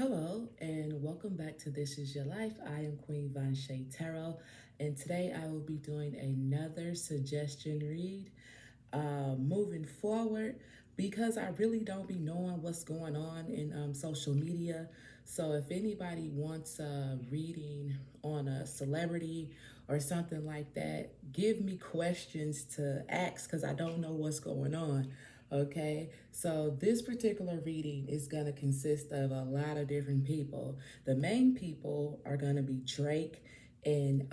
Hello and welcome back to This Is Your Life. I am Queen Von Shay Tarot, and today I will be doing another suggestion read. Moving forward, because I really don't be knowing what's going on in social media. So if anybody wants a reading on a celebrity or something like that, give me questions to ask because I don't know what's going on. Okay, so this particular reading is going to consist of a lot of different people. The main people are going to be Drake and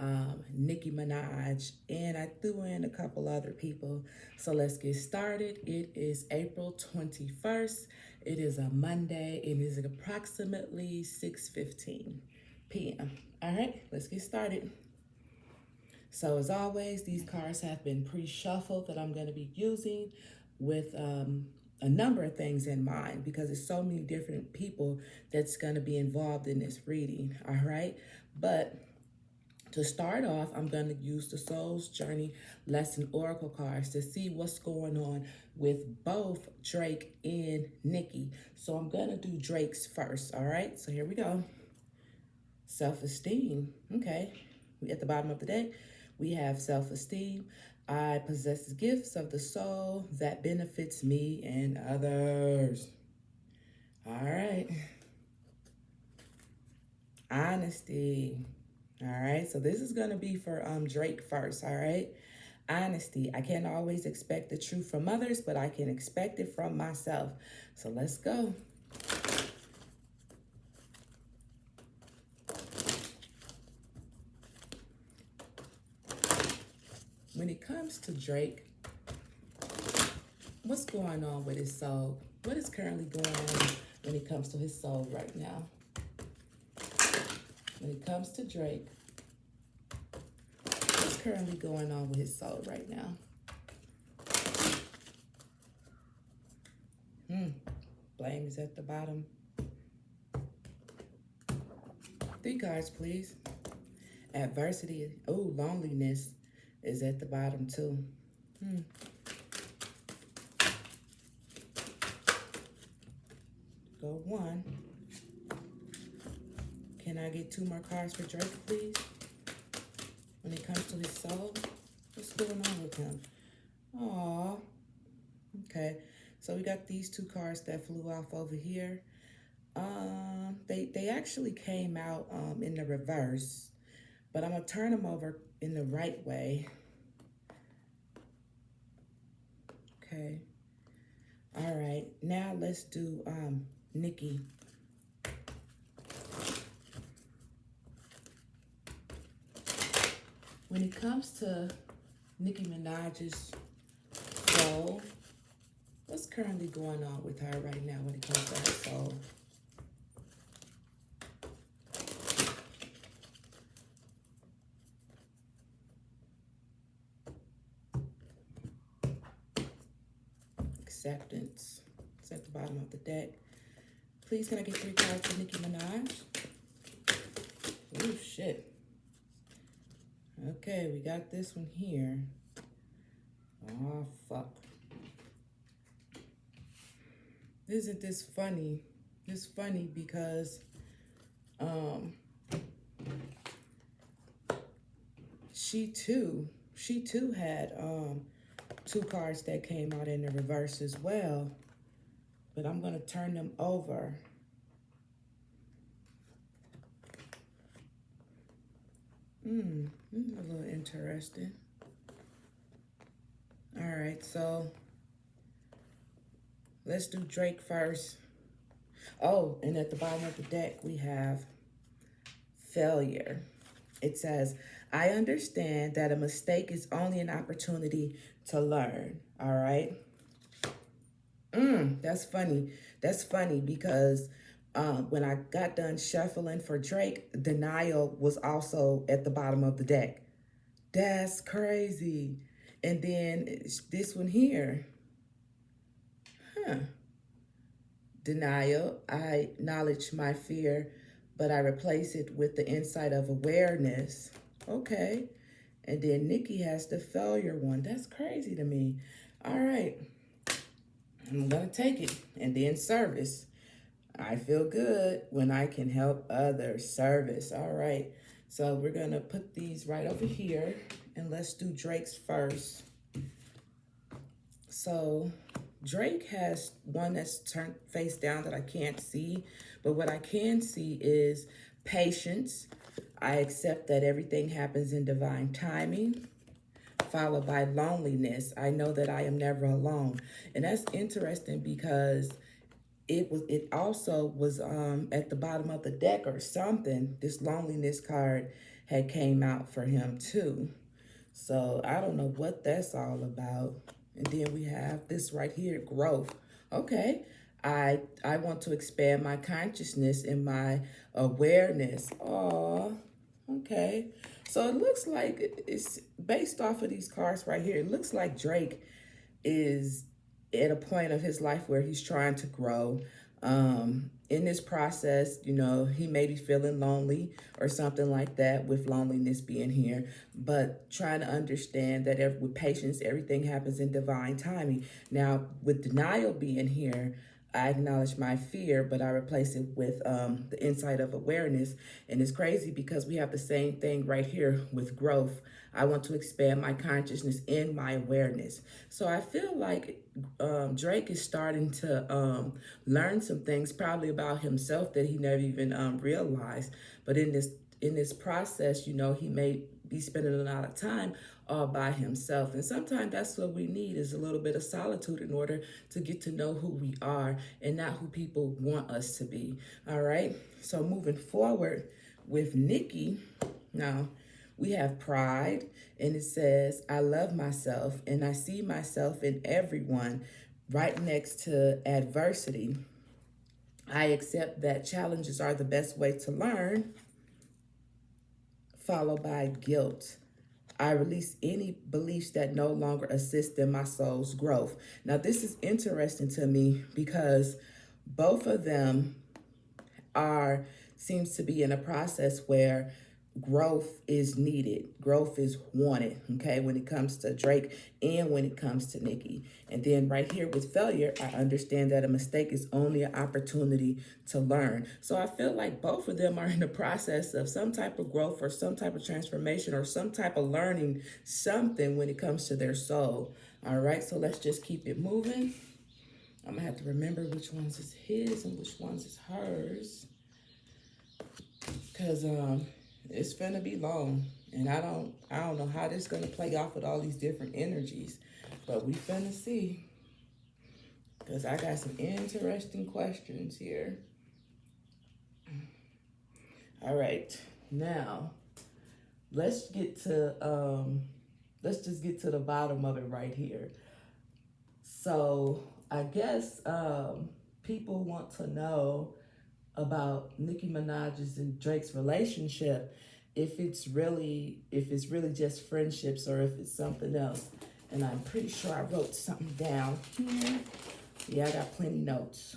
Nicki Minaj, and I threw in a couple other people. So let's get started. It is April 21st. It is a Monday. It is approximately 6:15 p.m. All right, let's get started. So as always, these cards have been pre-shuffled that I'm going to be using with a number of things in mind because there's so many different people that's going to be involved in this reading. All right, but to start off, I'm going to use the Soul's Journey Lesson Oracle cards to see what's going on with both Drake and Nicki. So I'm going to do Drake's first. All right, so here we go. Self-esteem. Okay, at the bottom of the deck, we have self-esteem. I possess gifts of the soul that benefits me and others. All right. Honesty. All right. So this is going to be for Drake first. All right. Honesty. I can't always expect the truth from others, but I can expect it from myself. So let's go. When it comes to Drake, what's going on with his soul? What is currently going on when it comes to his soul right now? When it comes to Drake, what's currently going on with his soul right now? Blame is at the bottom. 3 cards, please. Adversity. Oh, loneliness is at the bottom too. Go 1. Can I get 2 more cards for Drake, please? When it comes to his soul, what's going on with him? Aw. Okay, so we got these 2 cards that flew off over here. They actually came out in the reverse, but I'm gonna turn them over in the right way. Okay. All right. Now let's do Nicki. When it comes to Nicki Minaj's soul, what's currently going on with her right now when it comes to her soul? Acceptance. It's at the bottom of the deck. Please, can I get 3 cards for Nicki Minaj? Oh, shit. Okay, we got this one here. Oh, fuck. Isn't this funny? It's funny because she too had 2 cards that came out in the reverse as well, but I'm going to turn them over. This is a little interesting. All right, so let's do Drake first. Oh, and at the bottom of the deck, we have failure. It says, I understand that a mistake is only an opportunity to learn. All right. That's funny. That's funny because when I got done shuffling for Drake, denial was also at the bottom of the deck. That's crazy. And then this one here. Denial. I acknowledge my fear, but I replace it with the insight of awareness. Okay. And then Nicki has the failure one. That's crazy to me. All right. I'm going to take it. And then service. I feel good when I can help others. Service. All right. So we're going to put these right over here. And let's do Drake's first. So Drake has one that's turned face down that I can't see. But what I can see is patience. I accept that everything happens in divine timing, followed by loneliness. I know that I am never alone. And that's interesting because it also was at the bottom of the deck or something. This loneliness card had came out for him too. So I don't know what that's all about. And then we have this right here, growth. Okay. I want to expand my consciousness and my awareness. Oh, okay. So it looks like it's based off of these cards right here. It looks like Drake is at a point of his life where he's trying to grow. In this process, you know, he may be feeling lonely or something like that, with loneliness being here, but trying to understand that with patience, everything happens in divine timing. Now, with denial being here, I acknowledge my fear, but I replace it with the insight of awareness. And it's crazy because we have the same thing right here with growth. I want to expand my consciousness and my awareness. So I feel like Drake is starting to learn some things probably about himself that he never even realized. But in this process, you know, he may be spending a lot of time all by himself. And sometimes that's what we need, is a little bit of solitude in order to get to know who we are and not who people want us to be. All right. So moving forward with NICKI, now we have pride, and it says, I love myself and I see myself in everyone, right next to adversity. I accept that challenges are the best way to learn, followed by guilt. I release any beliefs that no longer assist in my soul's growth. Now, this is interesting to me because both of them seems to be in a process where growth is needed. Growth is wanted, okay, when it comes to Drake and when it comes to NICKI. And then right here with failure, I understand that a mistake is only an opportunity to learn. So I feel like both of them are in the process of some type of growth or some type of transformation or some type of learning something when it comes to their soul. All right, so let's just keep it moving. I'm gonna have to remember which ones is his and which ones is hers, because it's finna be long, and I don't know how this is gonna play off with all these different energies, but we finna see, because I got some interesting questions here. All right, now let's just get to the bottom of it right here. So I guess people want to know about Nicki Minaj's and Drake's relationship, if it's really just friendships or if it's something else. And I'm pretty sure I wrote something down here. Yeah, I got plenty notes.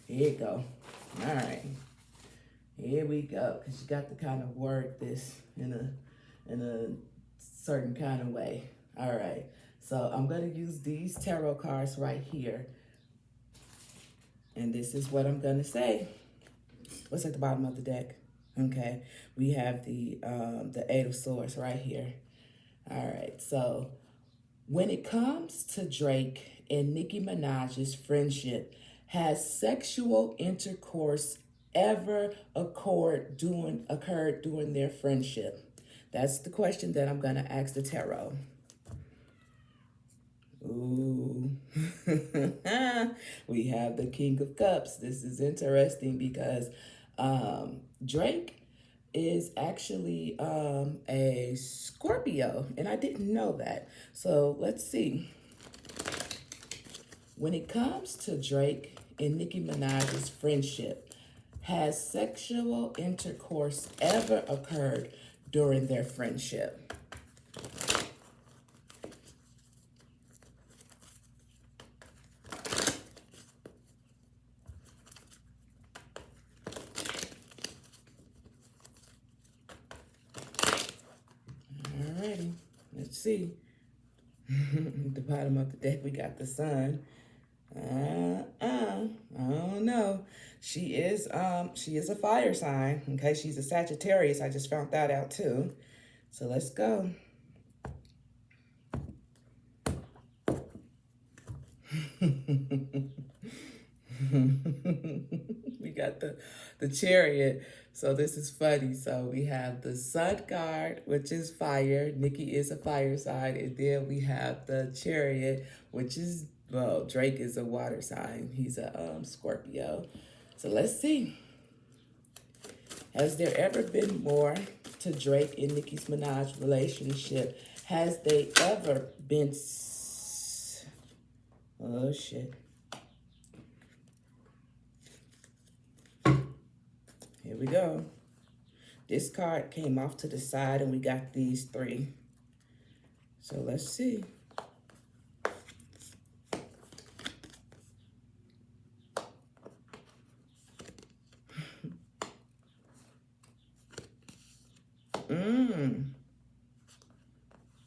Here you go. All right. Here we go. Because you got to kind of word this in a certain kind of way. All right. So I'm going to use these tarot cards right here. And this is what I'm going to say. What's at the bottom of the deck? Okay. We have the Eight of Swords right here. All right. So when it comes to Drake and Nicki Minaj's friendship, has sexual intercourse ever occurred during their friendship? That's the question that I'm going to ask the tarot. Ooh, we have the King of Cups. This is interesting because Drake is actually a Scorpio, and I didn't know that. So let's see. When it comes to Drake and Nicki Minaj's friendship, has sexual intercourse ever occurred during their friendship? Alrighty, let's see. At the bottom of the deck, we got the Sun. I don't don't know. She is a fire sign. Okay, she's a Sagittarius. I just found that out too. So let's go. We got the Chariot. So this is funny. So we have the Sun card, which is fire. Nikki is a fire sign. And then we have the Chariot, which is, well, Drake is a water sign. He's a Scorpio. So let's see. Has there ever been more to Drake and Nicki's Minaj relationship? Has they ever been... Oh, shit. Here we go. This card came off to the side and we got these three. So let's see.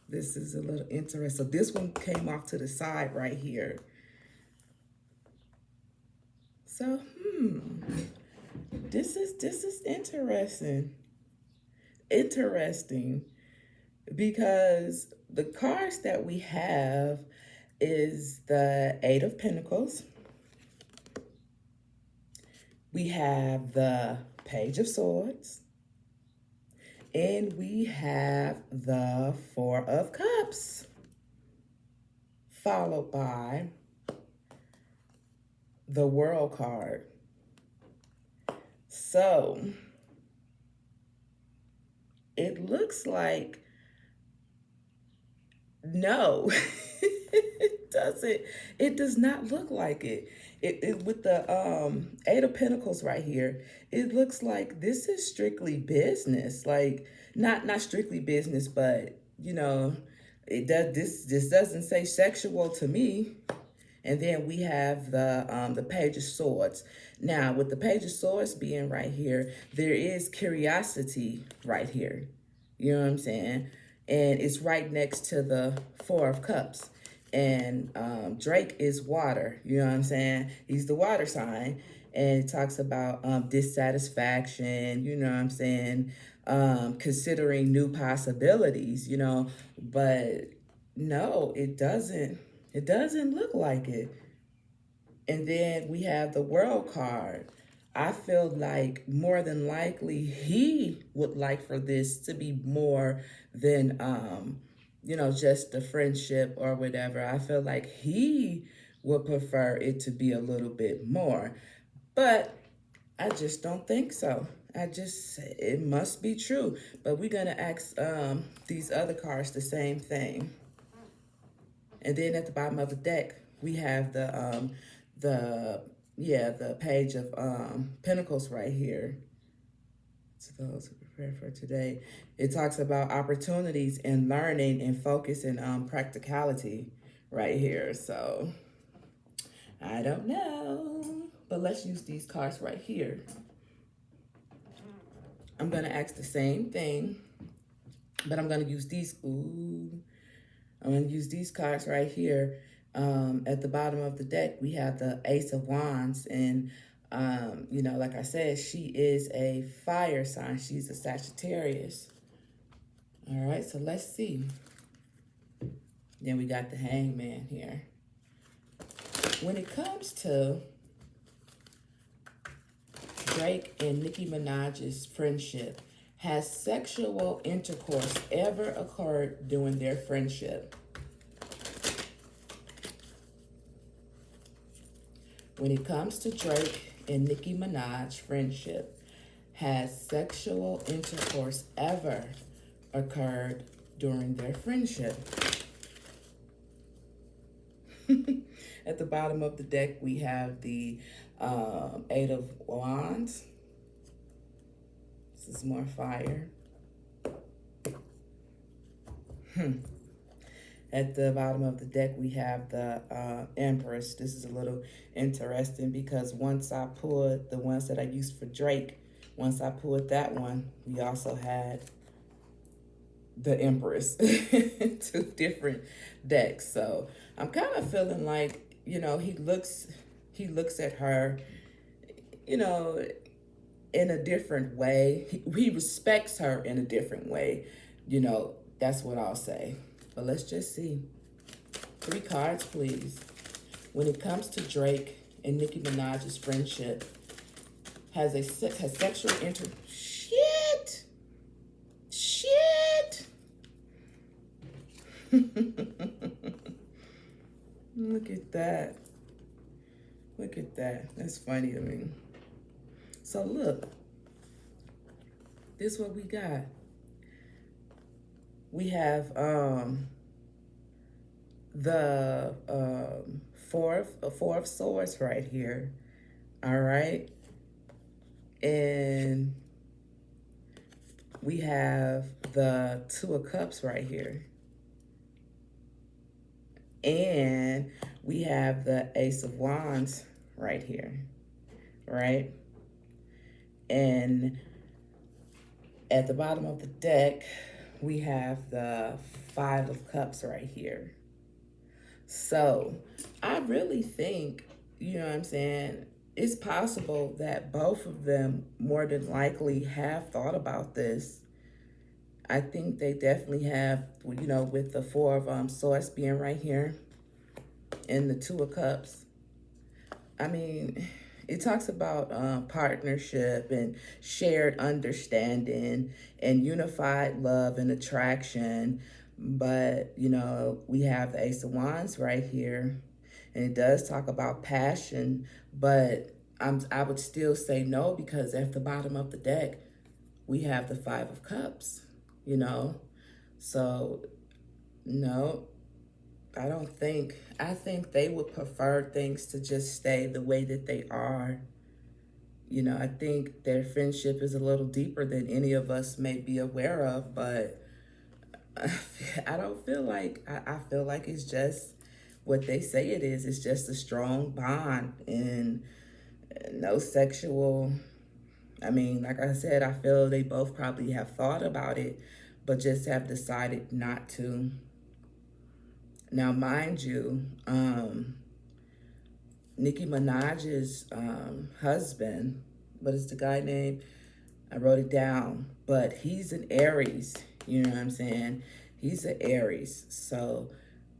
This is a little interesting. So this one came off to the side right here. So, this is interesting. Interesting, because the cards that we have is the Eight of Pentacles. We have the Page of Swords. And we have the Four of Cups, followed by the World card. So it looks like no, it doesn't. It does not look like it. It with the Eight of Pentacles right here, it looks like this is strictly business. Like not strictly business, but you know, it does this doesn't say sexual to me. And then we have the Page of Swords. Now, with the Page of Swords being right here, there is curiosity right here. You know what I'm saying? And it's right next to the Four of Cups. And Drake is water, you know what I'm saying? He's the water sign. And it talks about dissatisfaction, you know what I'm saying? Considering new possibilities, you know. But no, it doesn't look like it. And then we have the World card. I feel like more than likely he would like for this to be more than you know, just the friendship or whatever. I feel like he would prefer it to be a little bit more. But I just don't think so. It must be true. But we're going to ask these other cards the same thing. And then at the bottom of the deck, we have the Page of Pentacles right here. To those who prepare for today, it talks about opportunities and learning and focus and practicality right here. So I don't know, but let's use these cards right here. I'm gonna ask the same thing, but I'm gonna use these. I'm gonna use these cards right here. At the bottom of the deck, we have the Ace of Wands, and you know, like I said, she is a fire sign. She's a Sagittarius. All right, so let's see. Then we got the Hangman here. When it comes to Drake and Nicki Minaj's friendship, has sexual intercourse ever occurred during their friendship? When it comes to Drake and Nicki Minaj friendship, has sexual intercourse ever occurred during their friendship? At the bottom of the deck, we have the Eight of Wands. This is more fire. At the bottom of the deck, we have the Empress. This is a little interesting because once I pulled the ones that I used for Drake, once I pulled that one, we also had the Empress. Two different decks. So I'm kind of feeling like, you know, he looks at her you know, in a different way. He respects her in a different way. You know, that's what I'll say. But let's just see. 3 cards, please. When it comes to Drake and Nicki Minaj's friendship, has sexual shit. Look at that. Look at that. That's funny to me. So look, this is what we got. We have the four of swords right here. All right. And we have the 2 of cups right here. And we have the ace of wands right here, right? And at the bottom of the deck, we have the 5 of cups right here. So I really think, you know what I'm saying, it's possible that both of them more than likely have thought about this. I think they definitely have, you know, with the 4 of swords being right here and the 2 of cups. I mean, it talks about partnership and shared understanding and unified love and attraction. But, you know, we have the ace of wands right here. And it does talk about passion, but I would still say no, because at the bottom of the deck, we have the 5 of cups, you know? So, no, I don't think, I think they would prefer things to just stay the way that they are. You know, I think their friendship is a little deeper than any of us may be aware of, but I don't feel like, I feel like it's just what they say it is. It's just a strong bond and no sexual. I mean, like I said, I feel they both probably have thought about it, but just have decided not to. Now, mind you, Nicki Minaj's husband, what is the guy name? I wrote it down, but he's an Aries, you know what I'm saying? He's an Aries, so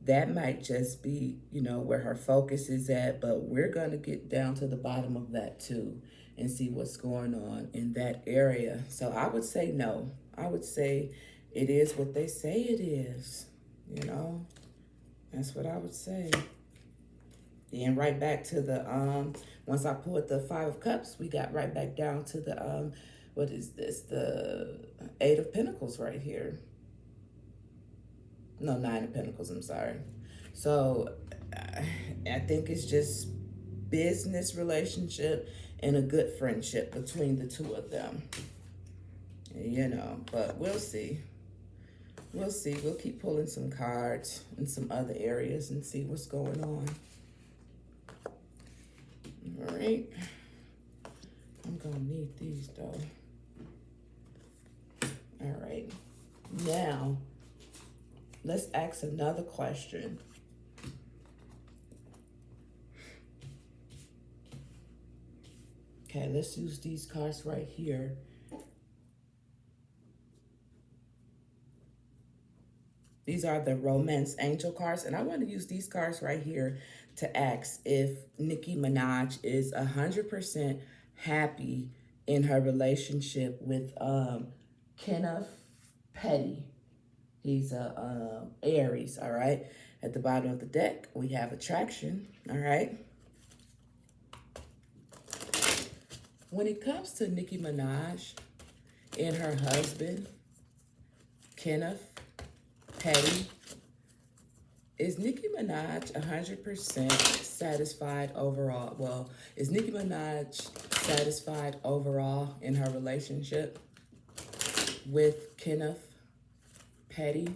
that might just be, you know, where her focus is at, but we're going to get down to the bottom of that too and see what's going on in that area. So I would say no. I would say it is what they say it is, you know? That's what I would say. And right back to the, once I pulled the 5 of cups, we got right back down to the, what is this? The 8 of pentacles right here. No, 9 of pentacles, I'm sorry. So I think it's just business relationship and a good friendship between the 2 of them. You know, but we'll see. We'll see. We'll keep pulling some cards in some other areas and see what's going on. All right. I'm going to need these, though. All right. Now, let's ask another question. Okay, let's use these cards right here. These are the Romance Angel cards, and I want to use these cards right here to ask if Nicki Minaj is 100% happy in her relationship with Kenneth Petty. He's a Aries, all right? At the bottom of the deck, we have attraction, all right? When it comes to Nicki Minaj and her husband, Kenneth Petty, is Nicki Minaj 100% satisfied overall? Well, is Nicki Minaj satisfied overall in her relationship with Kenneth Petty?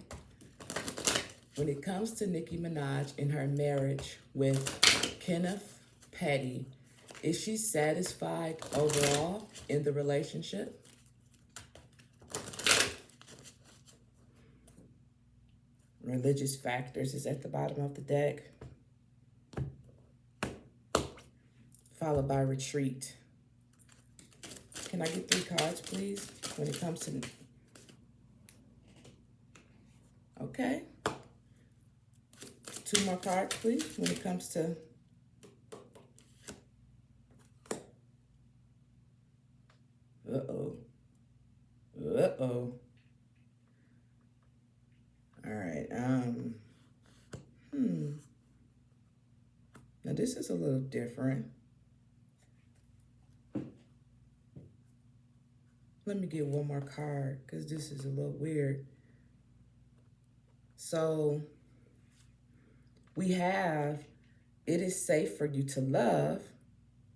When it comes to Nicki Minaj in her marriage with Kenneth Petty, is she satisfied overall in the relationship? Religious factors is at the bottom of the deck, followed by retreat. Can I get 3 cards, please, when it comes to... Okay. 2 more cards, please, when it comes to... Uh-oh. Uh-oh. All right. Now this is a little different. Let me get one more card because this is a little weird. So we have, it is safe for you to love.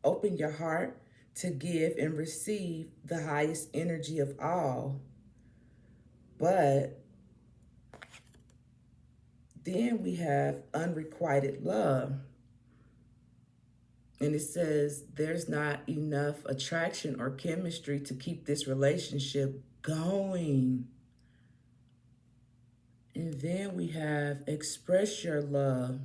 Open your heart to give and receive the highest energy of all. But then we have unrequited love. And it says there's not enough attraction or chemistry to keep this relationship going. And then we have express your love.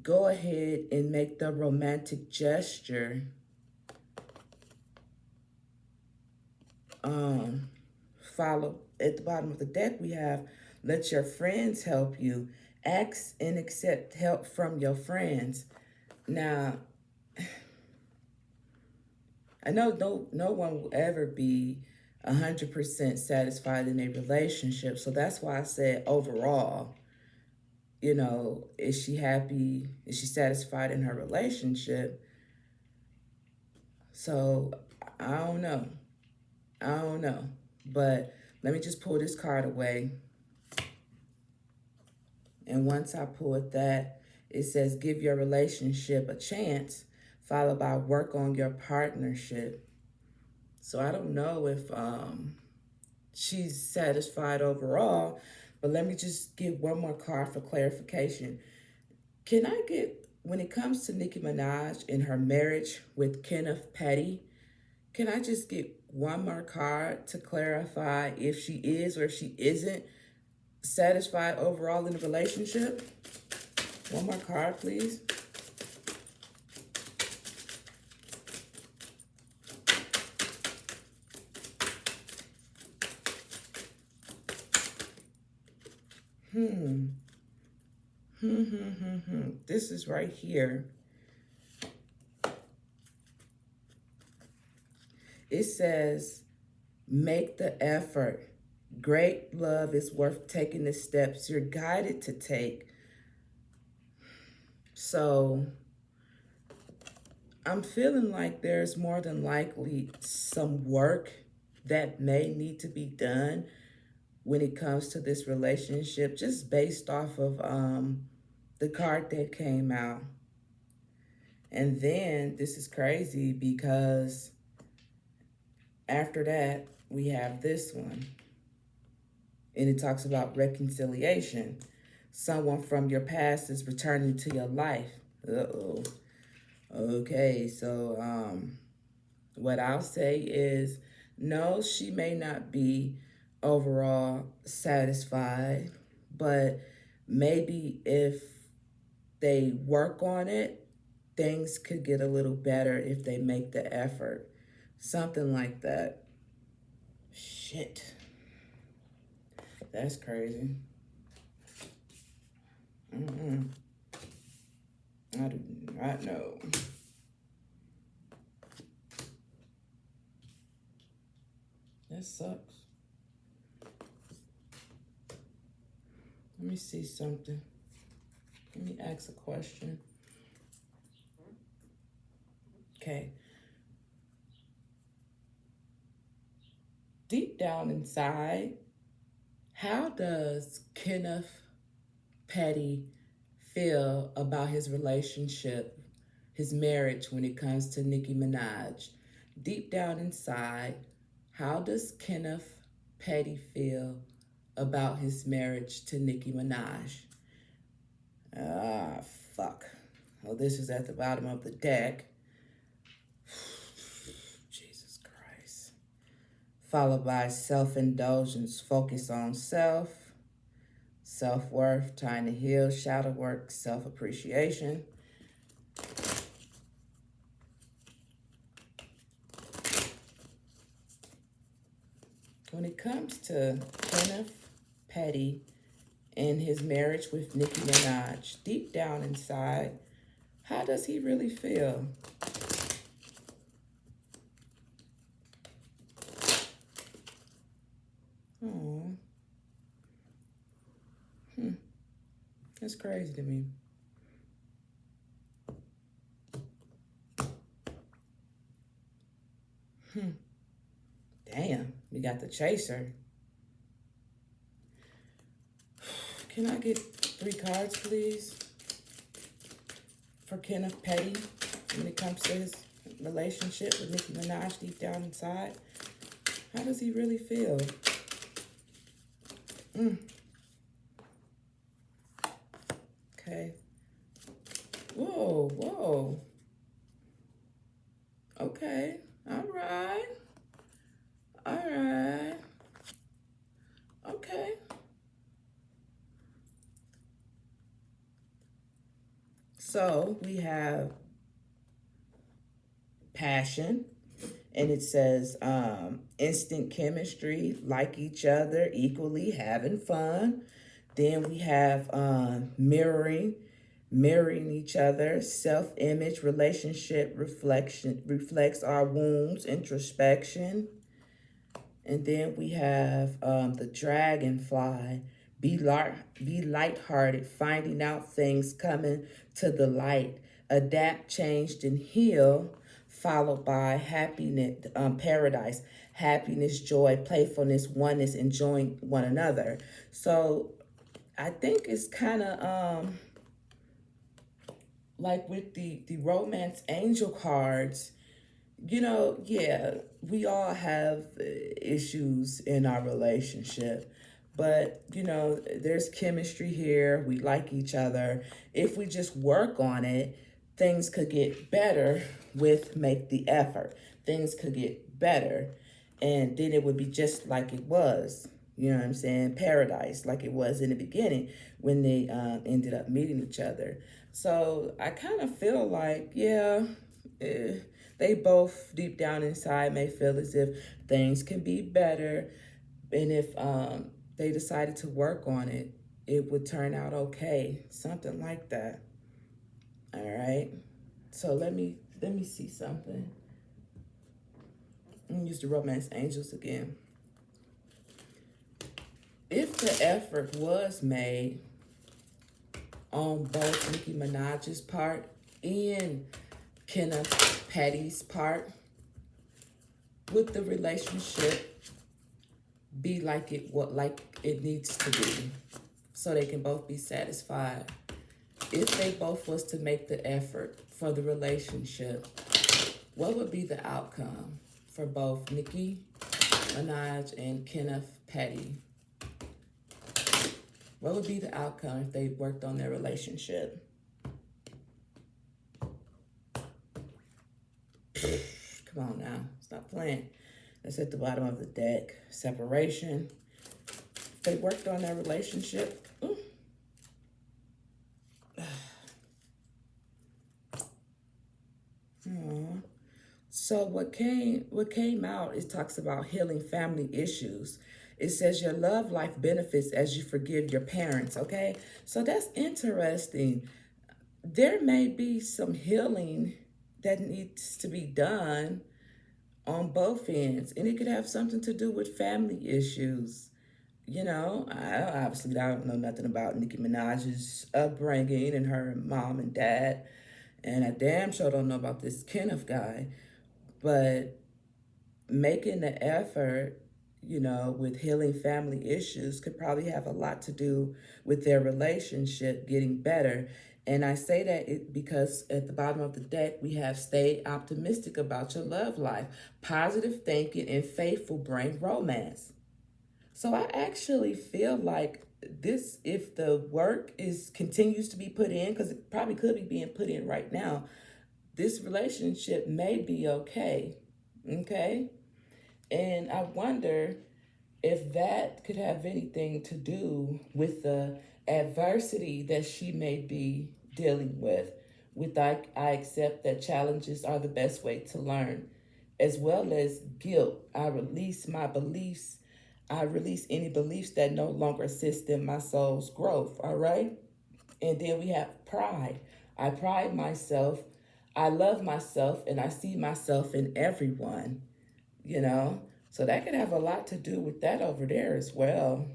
Go ahead and make the romantic gesture. Follow at the bottom of the deck, we have let your friends help you. Ask and accept help from your friends. Now, I know no one will ever be 100% satisfied in a relationship. So that's why I said overall, you know, is she happy? Is she satisfied in her relationship? So I don't know. But let me just pull this card away. And once I pull that, it says give your relationship a chance, followed by work on your partnership. So I don't know if she's satisfied overall, but let me just get one more card for clarification. Can I get, when it comes to Nicki Minaj and her marriage with Kenneth Petty, can I just get one more card to clarify if she is or if she isn't satisfied overall in the relationship? One more card, please. This is right here. It says, make the effort. Great love is worth taking the steps you're guided to take. So I'm feeling like there's more than likely some work that may need to be done when it comes to this relationship, just based off of the card that came out. And then this is crazy because after that, we have this one. And it talks about reconciliation. Someone from your past is returning to your life. Uh-oh. Okay, so what I'll say is, no, she may not be overall satisfied, but maybe if they work on it, things could get a little better if they make the effort. Something like that. Shit. That's crazy. I do not know. That sucks. Let me see something. Let me ask a question. Okay. Deep down inside, how does Kenneth Petty feel about his relationship, his marriage when it comes to Nicki Minaj? Deep down inside, how does Kenneth Petty feel about his marriage to Nicki Minaj? Ah, fuck. Well, this is at the bottom of the deck. Jesus Christ. Followed by self-indulgence, focus on self, self-worth, time to heal, shadow work, self-appreciation. when it comes to Kenneth Petty and his marriage with Nicki Minaj, deep down inside, how does he really feel? Oh, that's crazy to me. Damn, we got the chaser. Can I get 3 cards, please, for Kenneth Petty when it comes to his relationship with Nicki Minaj deep down inside? How does he really feel? Okay. Whoa, whoa. Okay. All right. All right. Okay. So we have passion, and it says instant chemistry, like each other, equally having fun. Then we have mirroring each other, self-image, relationship reflection, reflects our wounds, introspection. And then we have the dragonfly, be lighthearted, finding out things coming to the light, adapt, changed, and heal, followed by happiness, paradise, happiness, joy, playfulness, oneness, enjoying one another. So I think it's kind of like with the romance angel cards, you know, yeah, we all have issues in our relationship, but you know, there's chemistry here. We like each other. If we just work on it, things could get better with make the effort. Things could get better, and then it would be just like it was. You know what I'm saying? Paradise, like it was in the beginning when they ended up meeting each other. So I kind of feel like, yeah, eh, they both deep down inside may feel as if things can be better. And if they decided to work on it, it would turn out okay. Something like that. All right. So let me see something. I'm gonna use the romance angels again. If the effort was made on both Nicki Minaj's part and Kenneth Petty's part, would the relationship be like it needs to be, so they can both be satisfied? If they both was to make the effort for the relationship, what would be the outcome for both Nicki Minaj and Kenneth Petty? What would be the outcome if they worked on their relationship? Come on now, stop playing. That's at the bottom of the deck. Separation. If they worked on their relationship. So what came out, it talks about healing family issues. It says your love life benefits as you forgive your parents, okay? So that's interesting. There may be some healing that needs to be done on both ends, and it could have something to do with family issues. You know, I don't know nothing about Nicki Minaj's upbringing and her mom and dad, and I damn sure don't know about this Kenneth guy. But making the effort, you know, with healing family issues could probably have a lot to do with their relationship getting better. And I say that because at the bottom of the deck, we have stay optimistic about your love life, positive thinking, and faithful bring romance. So I actually feel like this, if the work is continues to be put in, because it probably could be being put in right now, this relationship may be okay. Okay? And I wonder if that could have anything to do with the adversity that she may be dealing with. I accept that challenges are the best way to learn, as well as guilt. I release my beliefs. I release any beliefs that no longer assist in my soul's growth. All right. And then we have pride. I pride myself. I love myself and I see myself in everyone, you know? So that could have a lot to do with that over there as well.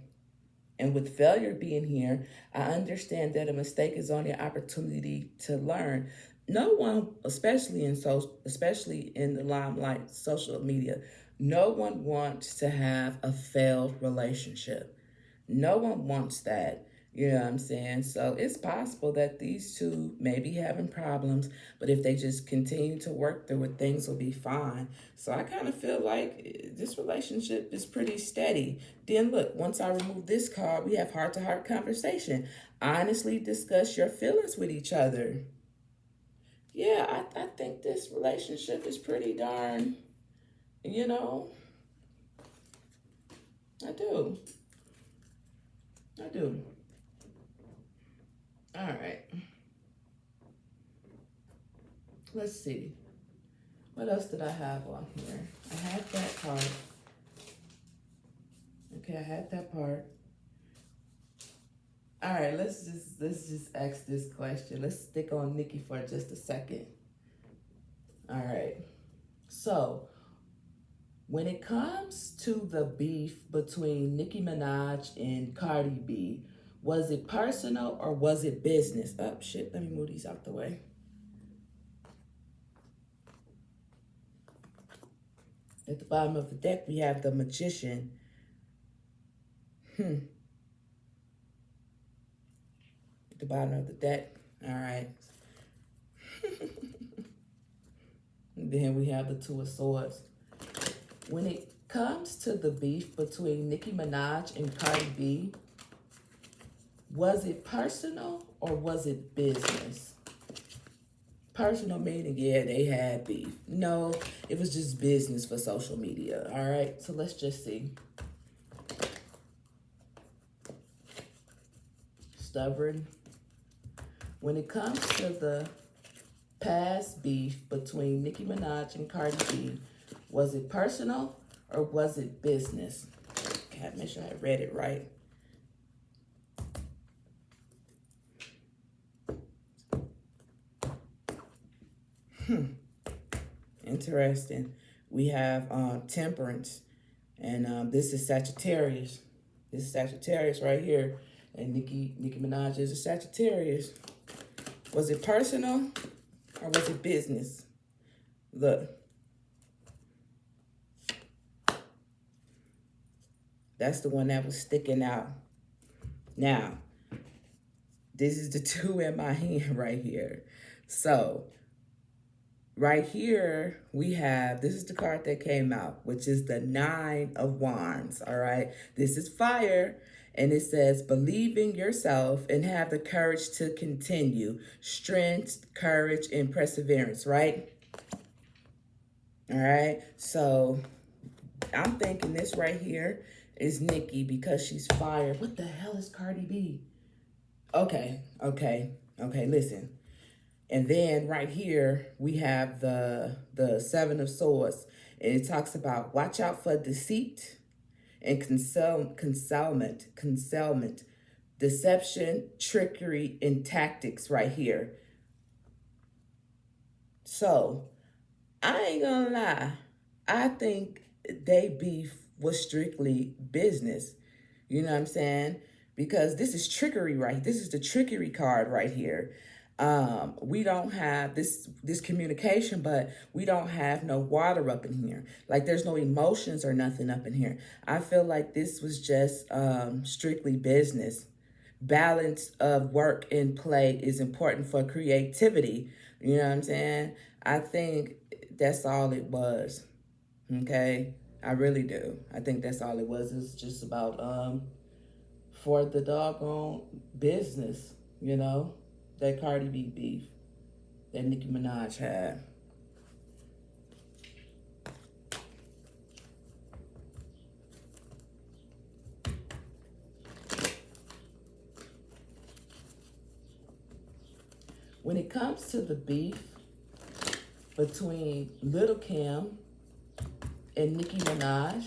And with failure being here, I understand that a mistake is only an opportunity to learn. No one, especially in the limelight, social media, no one wants to have a failed relationship. No one wants that. You know what I'm saying? So it's possible that these two may be having problems, but if they just continue to work through it, things will be fine. So I kind of feel like this relationship is pretty steady. Then look, once I remove this card, we have heart to heart conversation. Honestly discuss your feelings with each other. Yeah, I think this relationship is pretty darn, you know, I do. I do. All right. Let's see. What else did I have on here? I had that part. Okay, I had that part. All right, let's just ask this question. Let's stick on Nikki for just a second. All right. So, when it comes to the beef between Nicki Minaj and Cardi B, was it personal or was it business? Oh shit, let me move these out the way. At the bottom of the deck, we have the Magician. At the bottom of the deck. All right. And then we have the Two of Swords. When it comes to the beef between Nicki Minaj and Cardi B, was it personal or was it business? Personal meaning, yeah, they had beef. No, it was just business for social media. All right, so let's just see. Stubborn. When it comes to the past beef between Nicki Minaj and Cardi B, was it personal or was it business? Gotta make sure I read it right. Interesting. We have Temperance, and this is Sagittarius. This is Sagittarius right here, and Nicki Minaj is a Sagittarius. Was it personal or was it business? Look. That's the one that was sticking out. Now, this is the two in my hand right here. So, right here, we have, this is the card that came out, which is the Nine of Wands, all right? This is fire, and it says, believe in yourself and have the courage to continue. Strength, courage, and perseverance, right? All right, so I'm thinking this right here is Nicki because she's fire. What the hell is Cardi B? Okay, listen. And then right here, we have the Seven of Swords. And it talks about watch out for deceit and concealment, deception, trickery, and tactics right here. So, I ain't gonna lie. I think they beef was strictly business. You know what I'm saying? Because this is trickery, right? This is the trickery card right here. We don't have this communication, but we don't have no water up in here. Like there's no emotions or nothing up in here. I feel like this was just strictly business. Balance of work and play is important for creativity. You know what I'm saying? I think that's all it was. Okay? I really do. I think that's all it was. It's just about for the doggone business, you know, that Cardi B beef that Nicki Minaj had. When it comes to the beef between Little Kim and Nicki Minaj,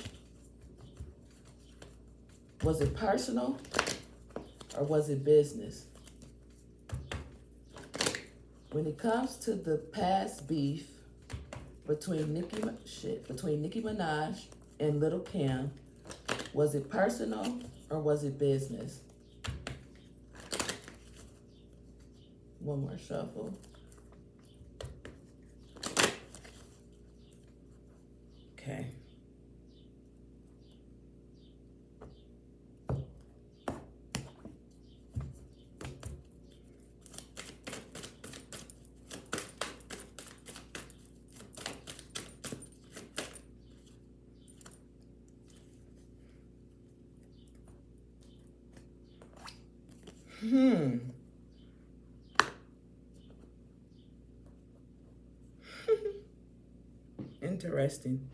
Was it personal or was it business? When it comes to the past beef between Nicki Minaj and Little Kim, was it personal or was it business? One more shuffle. Okay. Interesting.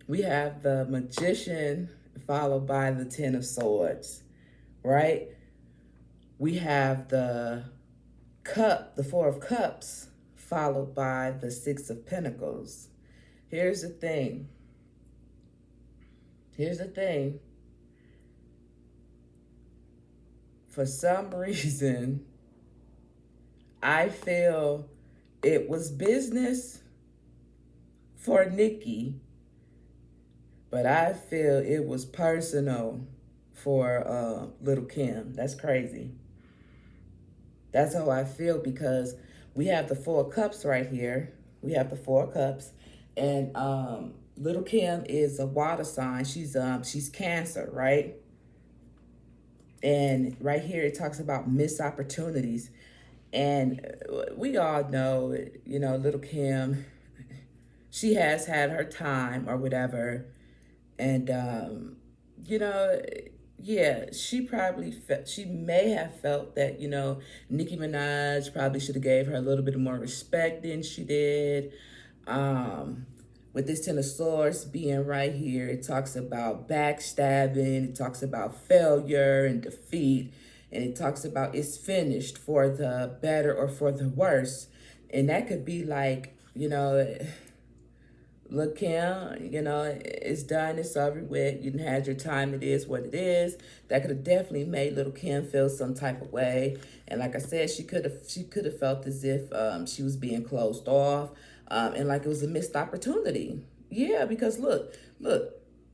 We have the Magician followed by the Ten of Swords, right? We have the Four of Cups, followed by the Six of Pentacles. Here's the thing. For some reason, I feel it was business for Nicki, but I feel it was personal for Little Kim. That's crazy. That's how I feel, because we have the Four of Cups right here. We have the Four of Cups, and Little Kim is a water sign. She's Cancer, right? And right here it talks about missed opportunities. And we all know, you know, Little Kim, she has had her time or whatever. And, you know, yeah, she may have felt that, you know, Nicki Minaj probably should have gave her a little bit more respect than she did. With this Ten of Swords being right here, it talks about backstabbing, it talks about failure and defeat, and it talks about it's finished for the better or for the worse. And that could be like, you know, look, Kim, you know, it's done, it's over with, you had your time, it is what it is. That could have definitely made Little Kim feel some type of way. And like I said, she could have felt as if she was being closed off, and like it was a missed opportunity. Yeah, because look,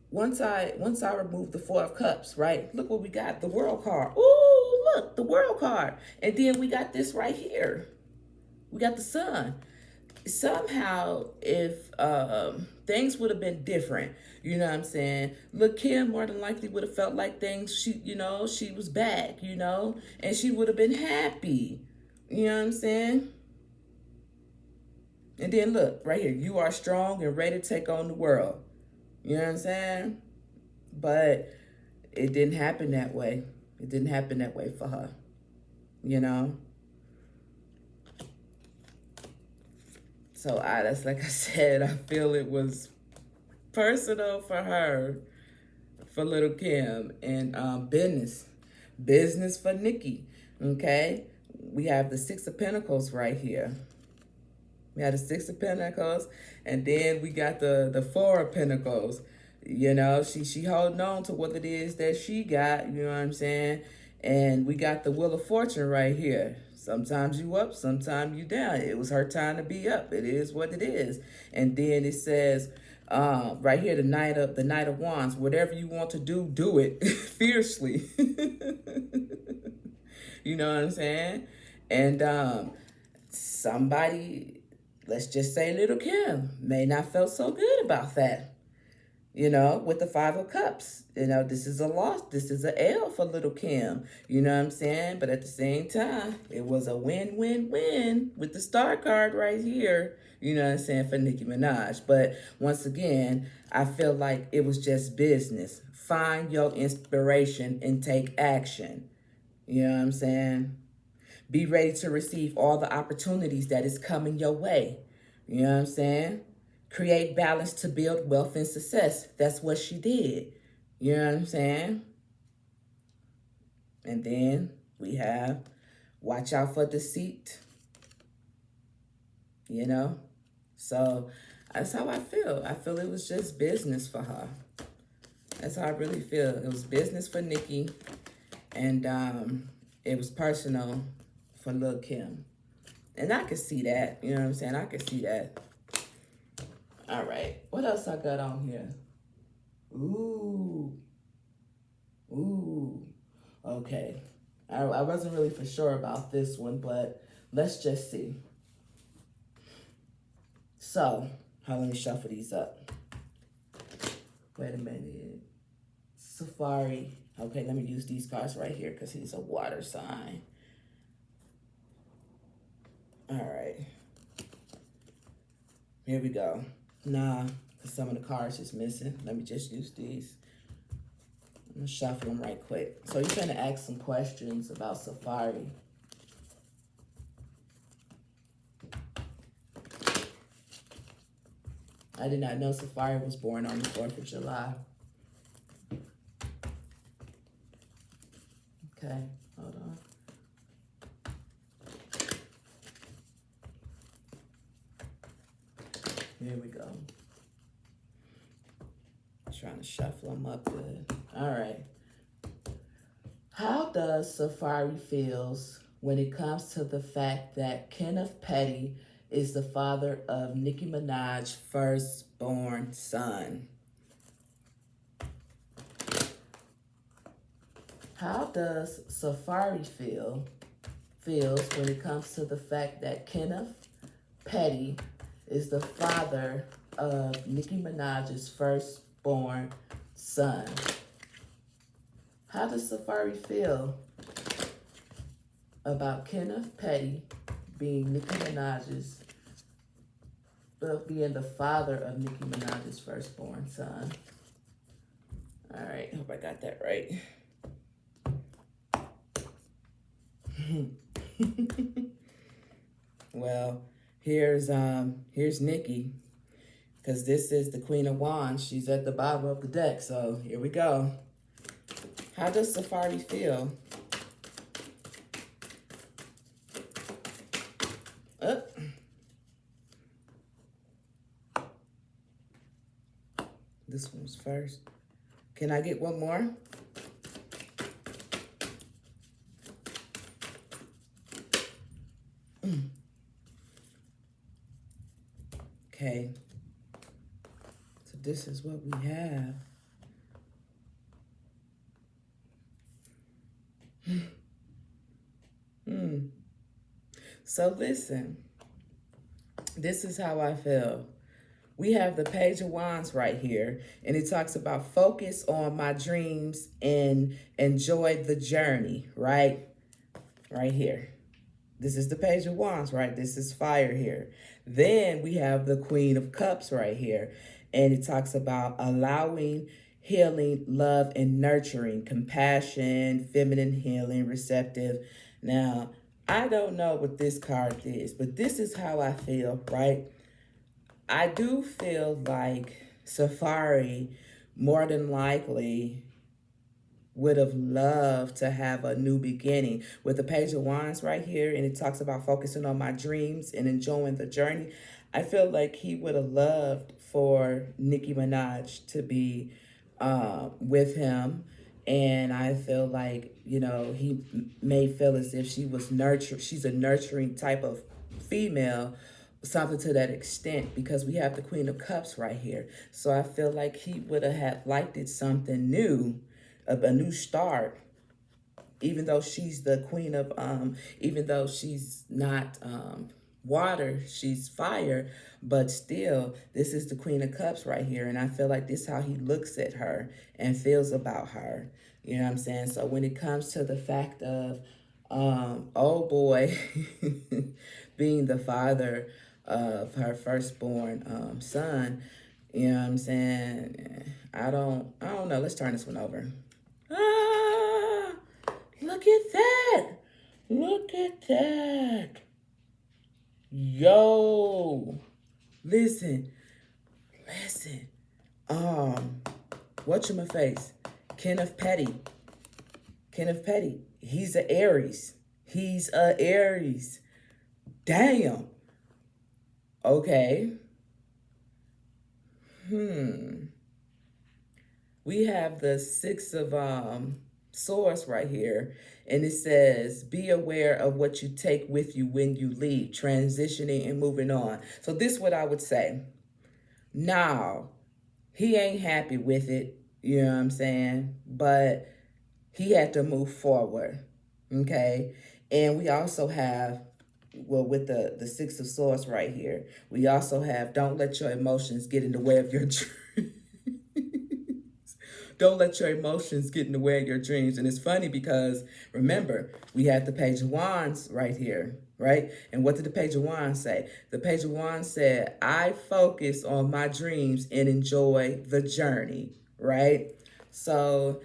once I remove the Four of Cups, right? Look what we got, the World card. Ooh, look, the World card. And then we got this right here. We got the Sun. Somehow, if things would have been different, you know what I'm saying? Look, Kim more than likely would have felt like she was back, you know, and she would have been happy. You know what I'm saying? And then look, right here, you are strong and ready to take on the world. You know what I'm saying? But it didn't happen that way. It didn't happen that way for her, you know? So that's like I said, I feel it was personal for her, for Little Kim, and business for Nicki. Okay, we have the Six of Pentacles right here. We had the Six of Pentacles, and then we got the Four of Pentacles. You know, she holding on to what it is that she got. You know what I'm saying? And we got the Wheel of Fortune right here. Sometimes you up, sometimes you down. It was her time to be up. It is what it is. And then it says right here, the Knight of Wands. Whatever you want to do, do it fiercely. You know what I'm saying? And somebody, let's just say Little Kim, may not feel so good about that. You know, with the Five of Cups. You know, this is a loss. This is an L for Little Kim. You know what I'm saying? But at the same time, it was a win-win-win with the Star card right here. You know what I'm saying? For Nicki Minaj. But once again, I feel like it was just business. Find your inspiration and take action. You know what I'm saying? Be ready to receive all the opportunities that is coming your way. You know what I'm saying? Create balance to build wealth and success. That's what she did. You know what I'm saying? And then we have watch out for deceit. You know? So that's how I feel. I feel it was just business for her. That's how I really feel. It was business for Nikki, and it was personal for Lil Kim. And I could see that. You know what I'm saying? I could see that. All right. What else I got on here? Ooh. Ooh. Okay. I wasn't really for sure about this one, but let's just see. So, let me shuffle these up. Wait a minute. Safari. Okay, let me use these cards right here because he's a water sign. All right. Here we go. Nah, because some of the cards is missing. Let me just use these. I'm going to shuffle them right quick. So you're going to ask some questions about Safari. I did not know Safari was born on the 4th of July. Okay, hold on. Here we go. Trying to shuffle them up good. All right. How does Safari feels when it comes to the fact that Kenneth Petty is the father of Nicki Minaj's firstborn son? How does Safari feels when it comes to the fact that Kenneth Petty is the father of Nicki Minaj's firstborn son? How does Safari feel about Kenneth Petty being Nicki Minaj's, being the father of Nicki Minaj's firstborn son? All right, hope I got that right. Well, here's Nikki, because this is the Queen of Wands. She's at the bottom of the deck, so here we go. How does Safari feel? This one's first. Can I get one more? Okay. So this is what we have. So listen, this is how I feel. We have the Page of Wands right here, and it talks about focus on my dreams and enjoy the journey, right? Right here. This is the Page of Wands, right? This is fire here. Then we have the Queen of Cups right here, and it talks about allowing, healing, love, and nurturing, compassion, feminine healing, receptive. Now, I don't know what this card is, but this is how I feel, right? I do feel like Safari more than likely would have loved to have a new beginning with the Page of Wands right here, and it talks about focusing on my dreams and enjoying the journey. I feel like he would have loved for Nicki Minaj to be with him, and I feel like, you know, he may feel as if she was she's a nurturing type of female, something to that extent, because we have the Queen of Cups right here. So I feel like he would have had liked it something new, a new start, even though she's the queen of, even though she's not water, she's fire, but still, this is the Queen of Cups right here. And I feel like this is how he looks at her and feels about her. You know what I'm saying? So when it comes to the fact of, oh boy, being the father of her firstborn son, you know what I'm saying? I don't know. Let's turn this one over. Ah, look at that. Look at that. Yo. Listen. Whatchamafface? Kenneth Petty. He's an Aries. Damn. Okay. we have the Six of Swords right here, and it says, be aware of what you take with you when you leave, transitioning and moving on. So this is what I would say. Now, he ain't happy with it, you know what I'm saying? But he had to move forward, okay? And we also have, well, with the Six of Swords right here, we also have, don't let your emotions get in the way of your dreams. Don't let your emotions get in the way of your dreams. And it's funny because, remember, we had the Page of Wands right here, right? And what did the Page of Wands say? The Page of Wands said, I focus on my dreams and enjoy the journey, right? So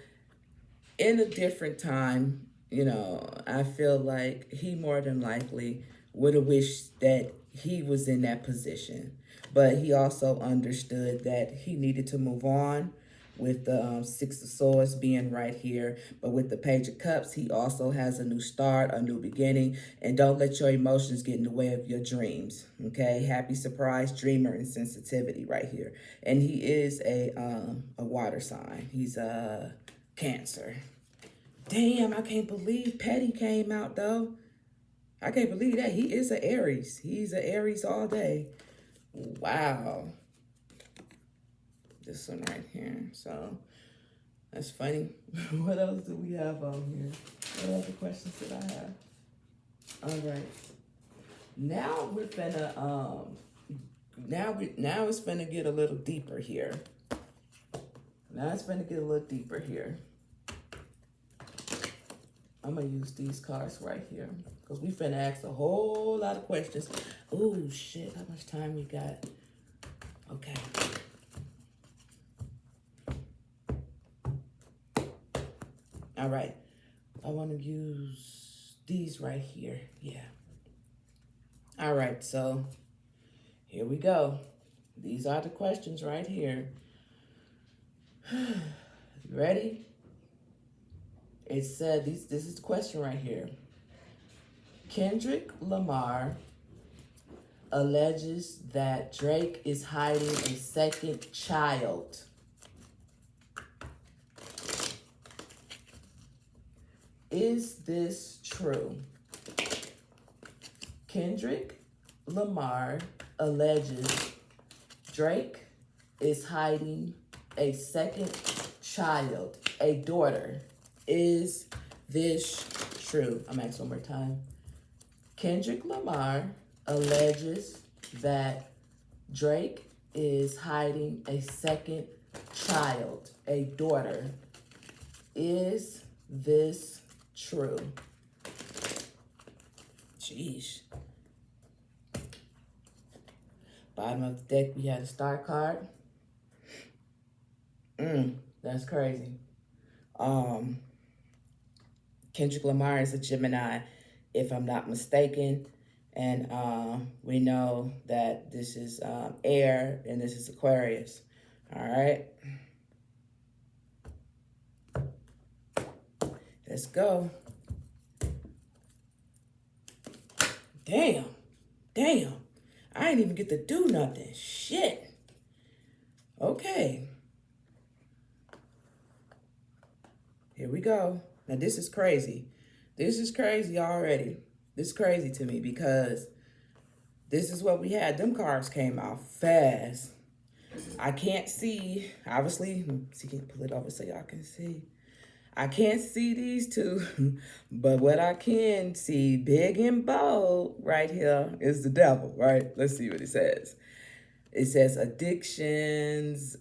in a different time, you know, I feel like he more than likely would have wished that he was in that position. But he also understood that he needed to move on with the Six of Swords being right here. But with the Page of Cups, he also has a new start, a new beginning. And don't let your emotions get in the way of your dreams, okay? Happy surprise, dreamer, and sensitivity right here. And he is a water sign. He's a Cancer. Damn, I can't believe Petty came out, though. I can't believe that. He is an Aries. He's an Aries all day. Wow. This one right here. So, that's funny. What else do we have on here? What other questions did I have? All right. Now we're finna, now it's finna get a little deeper here. Now it's finna get a little deeper here. I'm gonna use these cards right here because we finna ask a whole lot of questions. Oh shit, how much time we got? Okay. All right. I want to use these right here. Yeah. All right, so here we go. These are the questions right here. You ready? It said, this is the question right here. Kendrick Lamar alleges that Drake is hiding a second child. Is this true? Kendrick Lamar alleges Drake is hiding a second child, a daughter. Is this true? I'm asking one more time. Kendrick Lamar alleges that Drake is hiding a second child, a daughter. Is this true? Jeez. Bottom of the deck, we had a star card. That's crazy. Kendrick Lamar is a Gemini, if I'm not mistaken. And we know that this is air and this is Aquarius. All right. Let's go. Damn. Damn. I ain't even get to do nothing. Shit. Okay. Here we go. Now, this is crazy. This is crazy already. This is crazy to me because this is what we had. Them cards came out fast. I can't see, obviously, see, can you pull it over so y'all can see? I can't see these two, but what I can see, big and bold, right here, is the devil, right? Let's see what it says. It says addictions,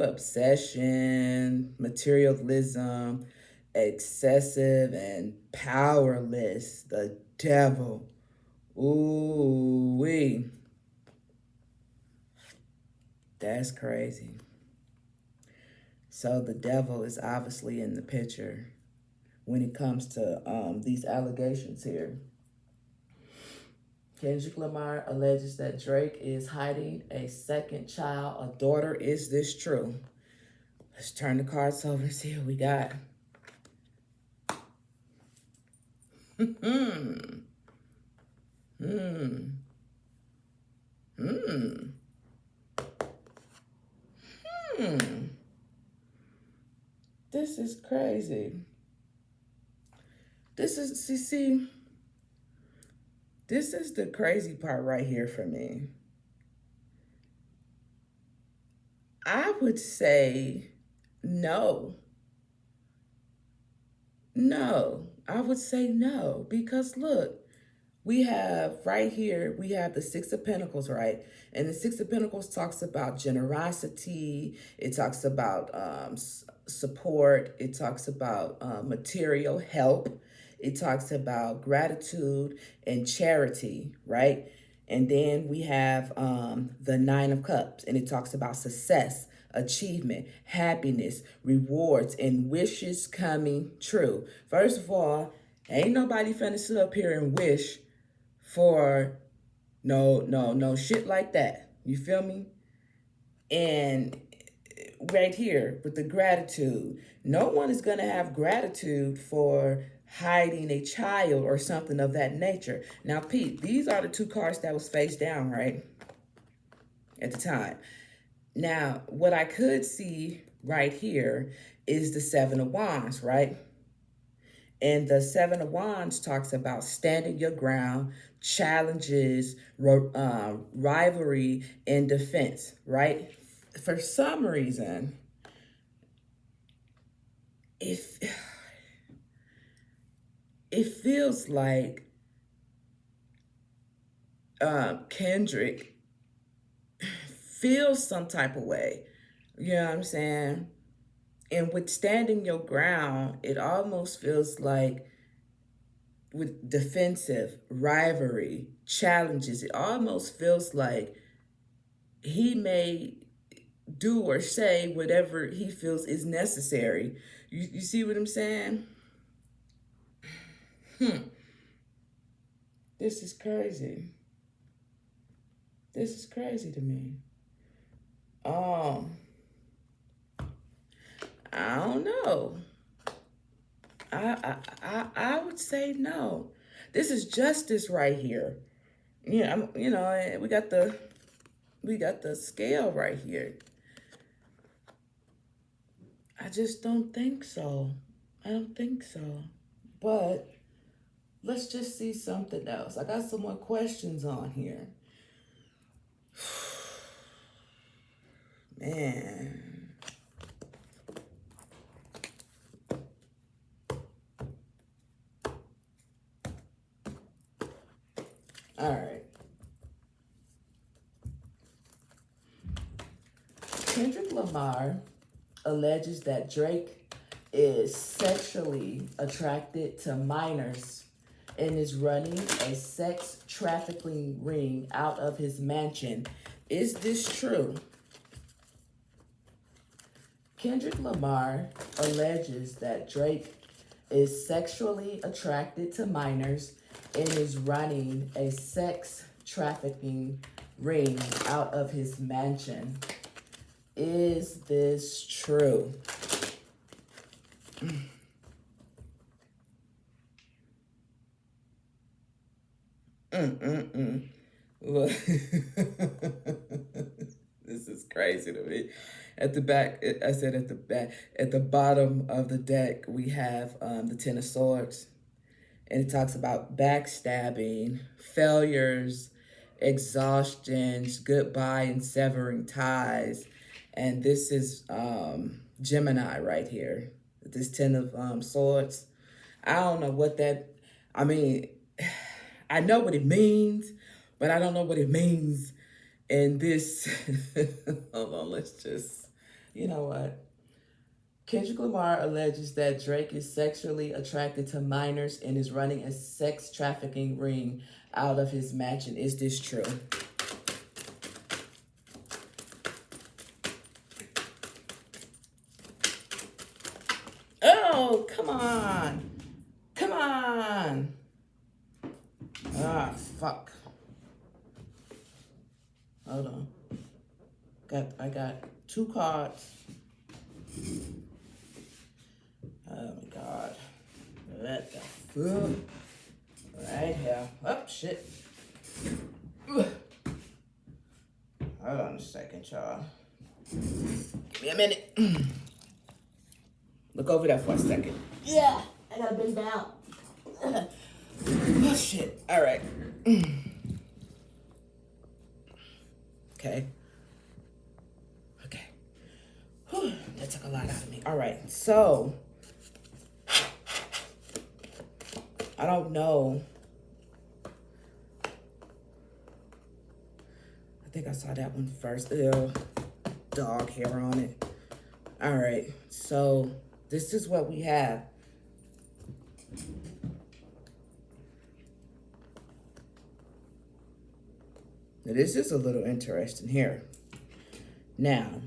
obsession, materialism, excessive and powerless, the devil. Ooh-wee. That's crazy. So the devil is obviously in the picture when it comes to these allegations here. Kendrick Lamar alleges that Drake is hiding a second child, a daughter. Is this true? Let's turn the cards over and see what we got. This is crazy. This is, see, this is the crazy part right here for me. I would say no. No. I would say no. Because look, we have right here, we have the Six of Pentacles, right? And the Six of Pentacles talks about generosity. It talks about support. It talks about material help. It talks about gratitude and charity, right? And then we have the Nine of Cups, and it talks about success, achievement, happiness, rewards, and wishes coming true. First of all, ain't nobody finna sit up here and wish for no shit like that. You feel me? And right here with the gratitude, no one is going to have gratitude for hiding a child or something of that nature. Now, Pete, these are the two cards that was face down, right? At the time. Now, what I could see right here is the Seven of Wands, right? And the Seven of Wands talks about standing your ground, challenges, rivalry, and defense, right? For some reason, if it feels like Kendrick feels some type of way. You know what I'm saying? And with standing your ground, it almost feels like with defensive, rivalry, challenges, it almost feels like he may do or say whatever he feels is necessary. You see what I'm saying? This is crazy. This is crazy to me. I don't know. I would say no. This is justice right here. Yeah, you know, we got the scale right here. I just don't think so. I don't think so. But let's just see something else. I got some more questions on here. Man. All right. Kendrick Lamar alleges that Drake is sexually attracted to minors and is running a sex trafficking ring out of his mansion. Is this true? Kendrick Lamar alleges that Drake is sexually attracted to minors and is running a sex trafficking ring out of his mansion. Is this true? Look, this is crazy to me. At the back, I said at the back, at the bottom of the deck, we have the Ten of Swords. And it talks about backstabbing, failures, exhaustions, goodbye, and severing ties. And this is Gemini right here. This Ten of Swords. I don't know what that, I mean, I know what it means, but I don't know what it means in this. Hold on, let's just, you know what? Kendrick Lamar alleges that Drake is sexually attracted to minors and is running a sex trafficking ring out of his mansion. Is this true? Oh, come on. Come on. Ah, fuck. Hold on. I got two cards. Oh my God. What the fuck? Right here. Oh, shit. Ugh. Hold on a second, y'all. Give me a minute. Look over there for a second. Yeah, I gotta bend down. Oh, shit. All right. Okay. Okay. Whew, that took a lot out of me. All right. So, I don't know. I think I saw that one first. Ew. Dog hair on it. All right. So, this is what we have. Now, this is a little interesting here. Now,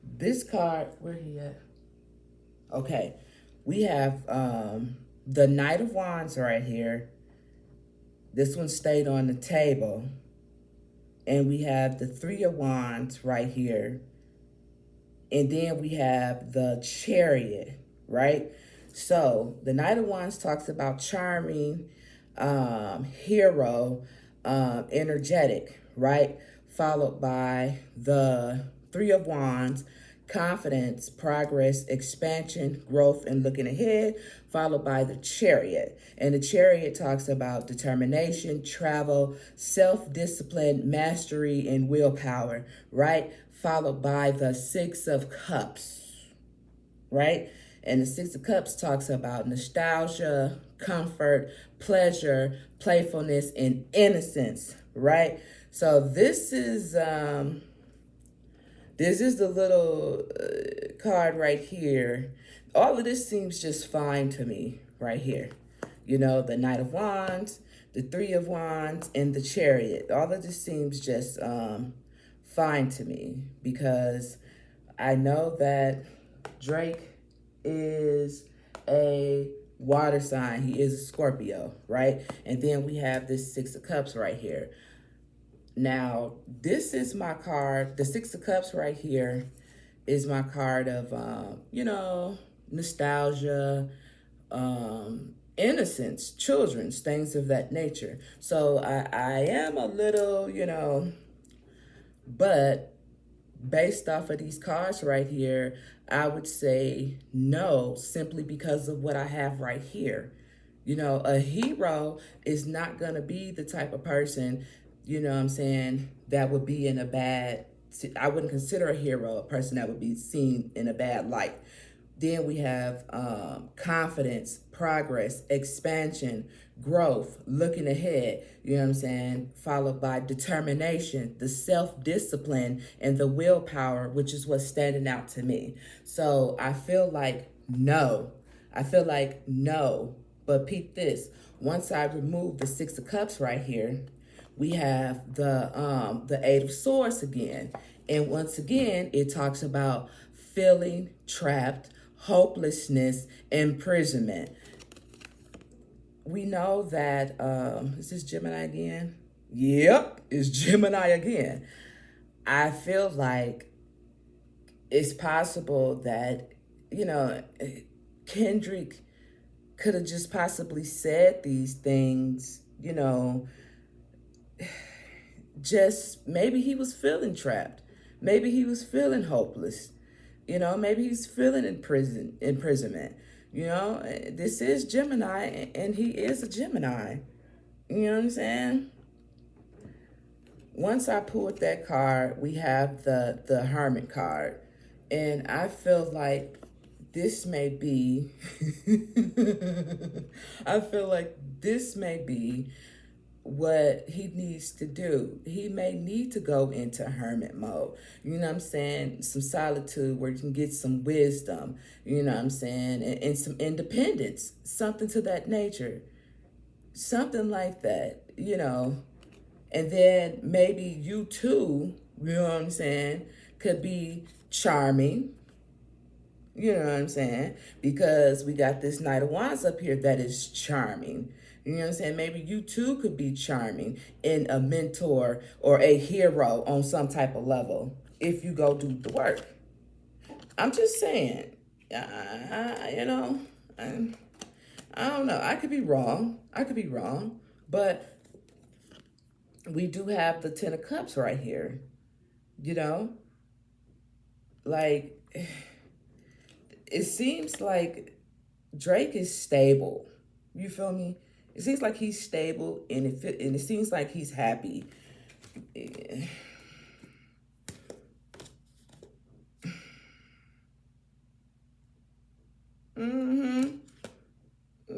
this card, where he at? Okay, we have the Knight of Wands right here. This one stayed on the table. And we have the Three of Wands right here. And then we have the Chariot, right? So, the Knight of Wands talks about charming, hero, energetic, right? Followed by the Three of Wands, confidence, progress, expansion, growth, and looking ahead, followed by the Chariot. And the Chariot talks about determination, travel, self-discipline, mastery, and willpower, right? Followed by the Six of Cups, right? And the Six of Cups talks about nostalgia, comfort, pleasure, playfulness, and innocence, right? So this is the little card right here. All of this seems just fine to me right here. You know, the Knight of Wands, the Three of Wands, and the Chariot. All of this seems just fine to me because I know that Drake is a water sign. He is a Scorpio, right? And then we have this Six of Cups right here. Now, this is my card. The Six of Cups right here is my card of, you know, nostalgia, innocence, children's, things of that nature. So I am a little, you know, but based off of these cards right here, I would say no, simply because of what I have right here. You know, a hero is not going to be the type of person, you know what I'm saying, that would be in a bad, I wouldn't consider a hero a person that would be seen in a bad light. Then we have confidence, progress, expansion, growth, looking ahead, you know what I'm saying, followed by determination, the self-discipline, and the willpower, which is what's standing out to me. So I feel like no. But peep this. Once I remove the Six of Cups right here, we have the Eight of Swords again. And once again, it talks about feeling trapped, hopelessness, imprisonment. We know that, is this Gemini again? Yep, it's Gemini again. I feel like it's possible that, you know, Kendrick could have just possibly said these things, you know, just maybe he was feeling trapped. Maybe he was feeling hopeless. You know, maybe he's feeling imprisonment. You know, this is Gemini, and he is a Gemini. You know what I'm saying? Once I pulled that card, we have the Hermit card. And I feel like this may be, I feel like this may be what he needs to do. He may need to go into hermit mode. You know what I'm saying? Some solitude where you can get some wisdom, you know what I'm saying? And some independence, something to that nature. Something like that, you know. And then maybe you too, you know what I'm saying, could be charming. You know what I'm saying? Because we got this Knight of Wands up here that is charming. You know what I'm saying? Maybe you too could be charming in a mentor or a hero on some type of level if you go do the work. I'm just saying, you know, I don't know. I could be wrong. But we do have the Ten of Cups right here, you know? Like, it seems like Drake is stable. You feel me? It seems like he's stable, and it seems like he's happy. Mm-hmm.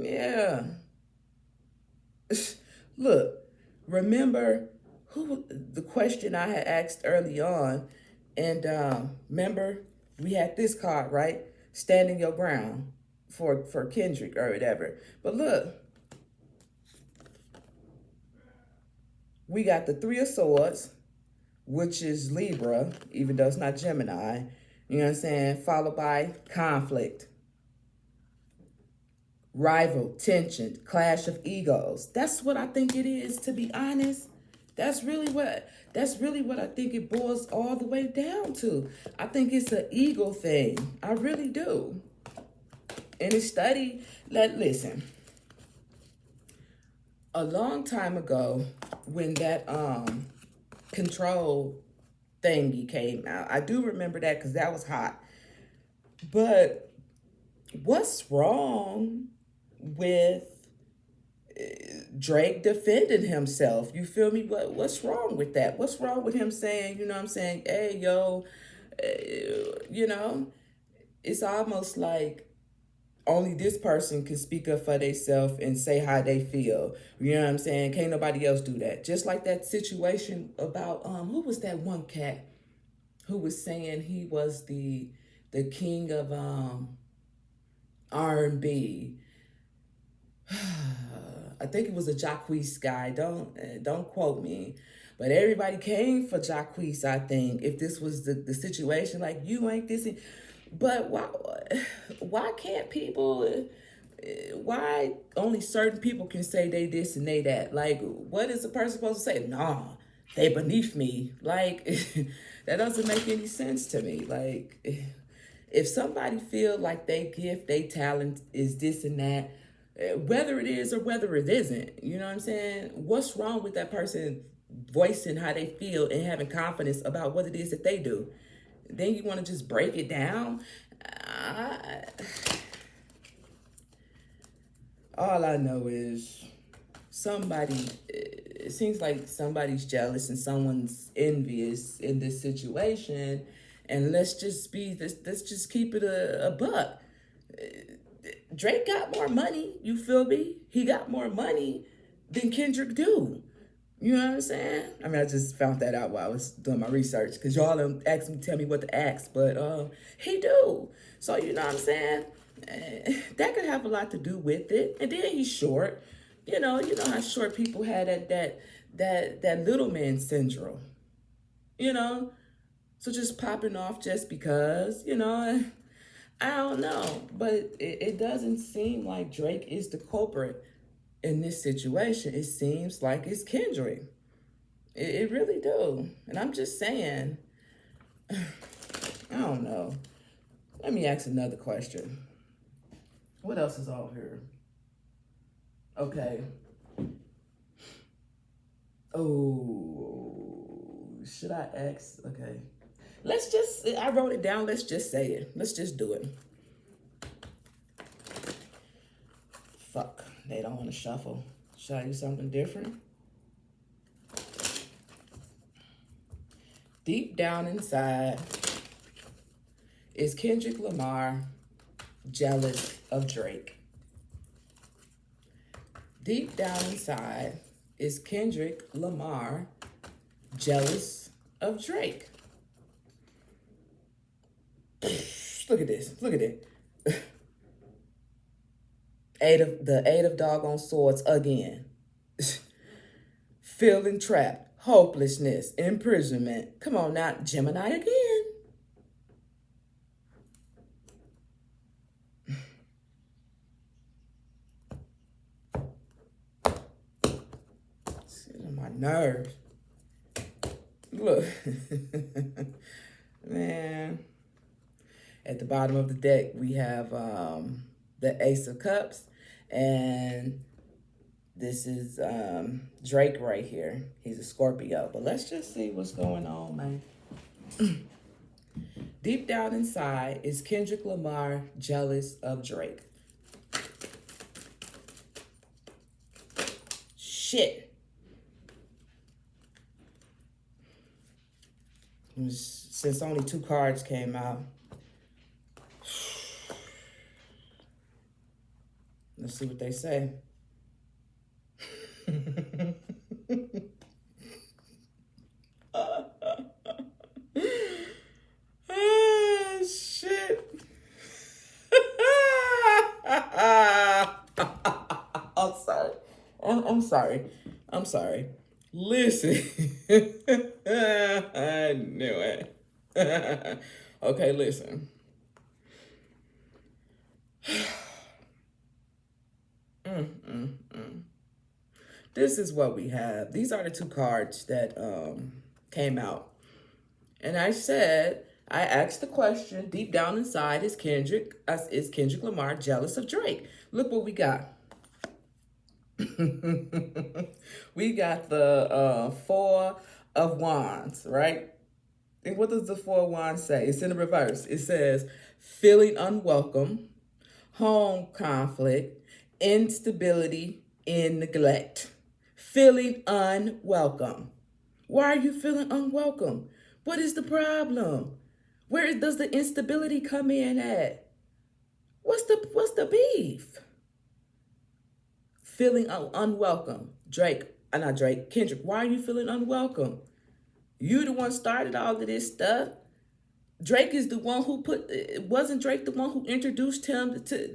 Yeah. Look, remember the question I had asked early on, and remember we had this card, right? Standing your ground for Kendrick or whatever. But look, we got the Three of Swords, which is Libra, even though it's not Gemini. You know what I'm saying? Followed by conflict, rival, tension, clash of egos. That's what I think it is, to be honest. That's really what I think it boils all the way down to. I think it's an ego thing. I really do. And it's studied. Listen, a long time ago, when that control thingy came out, I do remember that because that was hot. But what's wrong with Drake defending himself? You feel me? What's wrong with that? What's wrong with him saying, you know what I'm saying, hey, yo, you know, it's almost like only this person can speak up for themselves and say how they feel. You know what I'm saying? Can't nobody else do that. Just like that situation about who was that one cat who was saying he was the king of R&B. I think it was a Jacquees guy. Don't quote me, but everybody came for Jacquees. I think if this was the situation, like you ain't this, but why can't people? Why only certain people can say they this and they that? Like, what is a person supposed to say? Nah, they beneath me. Like, that doesn't make any sense to me. Like, if somebody feel like they gift, they talent is this and that, whether it is or whether it isn't, you know what I'm saying? What's wrong with that person voicing how they feel and having confidence about what it is that they do? Then you want to just break it down? All I know is it seems like somebody's jealous and someone's envious in this situation. And let's just keep it a buck. Drake got more money, you feel me? He got more money than Kendrick do. You know what I'm saying? I mean, I just found that out while I was doing my research, because y'all asked me, tell me what to ask, but he do. So, you know what I'm saying? That could have a lot to do with it. And then he's short. You know how short people had that little man syndrome. You know? So just popping off just because, I don't know. But it doesn't seem like Drake is the culprit in this situation. It seems like it's Kendrick. It really do. And I'm just saying, I don't know. Let me ask another question. What else is out here? Okay. Oh, should I ask? Okay. I wrote it down. Let's just say it. Let's just do it. Fuck. They don't want to shuffle. Should I do something different? Deep down inside, is Kendrick Lamar jealous of Drake? Deep down inside, is Kendrick Lamar jealous of Drake? Look at this. Look at it. The eight of doggone swords again. Feeling trapped, hopelessness, imprisonment. Come on now, Gemini again. It's on my nerves. Look. Man. At the bottom of the deck, we have the Ace of Cups, and this is Drake right here. He's a Scorpio, but let's just see what's going on, man. Deep down inside, is Kendrick Lamar jealous of Drake? Shit. Since only 2 cards came out, let's see what they say. Ah, shit. I'm sorry. I'm sorry. I'm sorry. Listen. I knew it. Okay, listen. This is what we have. These are the 2 cards that came out. And I asked the question, deep down inside, is Kendrick Lamar jealous of Drake? Look what we got. We got the 4 of Wands, right? And what does the 4 of Wands say? It's in the reverse. It says, feeling unwelcome, home conflict, instability, and neglect. Feeling unwelcome. Why are you feeling unwelcome? What is the problem? Where does the instability come in at? What's the beef? Feeling unwelcome. Kendrick, why are you feeling unwelcome? You the one started all of this stuff. Drake is the one who wasn't Drake the one who introduced him to,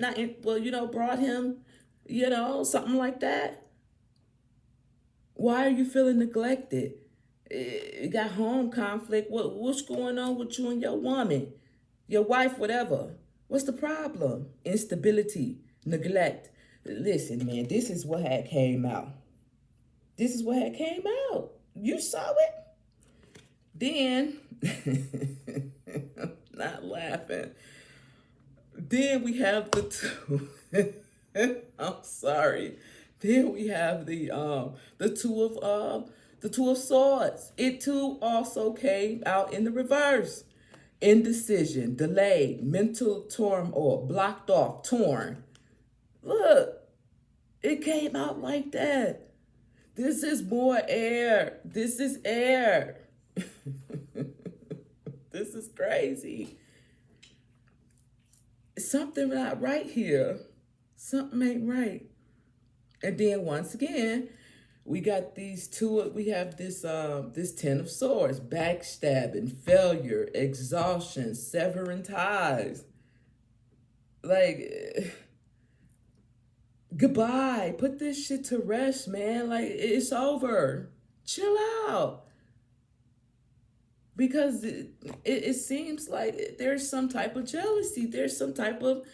brought him, something like that? Why are you feeling neglected? You got home conflict. What's going on with you and your woman, your wife, whatever? What's the problem? Instability, neglect. Listen, man, this is what had came out. This is what had came out. You saw it. Then, I'm not laughing. Then we have the 2. I'm sorry. Then we have the 2 of Swords. It too also came out in the reverse. Indecision, delayed, mental turmoil, blocked off, torn. Look, it came out like that. This is more air. This is air. This is crazy. Something not right here. Something ain't right. And then once again, we got these 2. We have this 10 of Swords, backstabbing, failure, exhaustion, severing ties. Like, goodbye. Put this shit to rest, man. Like, it's over. Chill out. Because it seems like there's some type of jealousy. There's some type of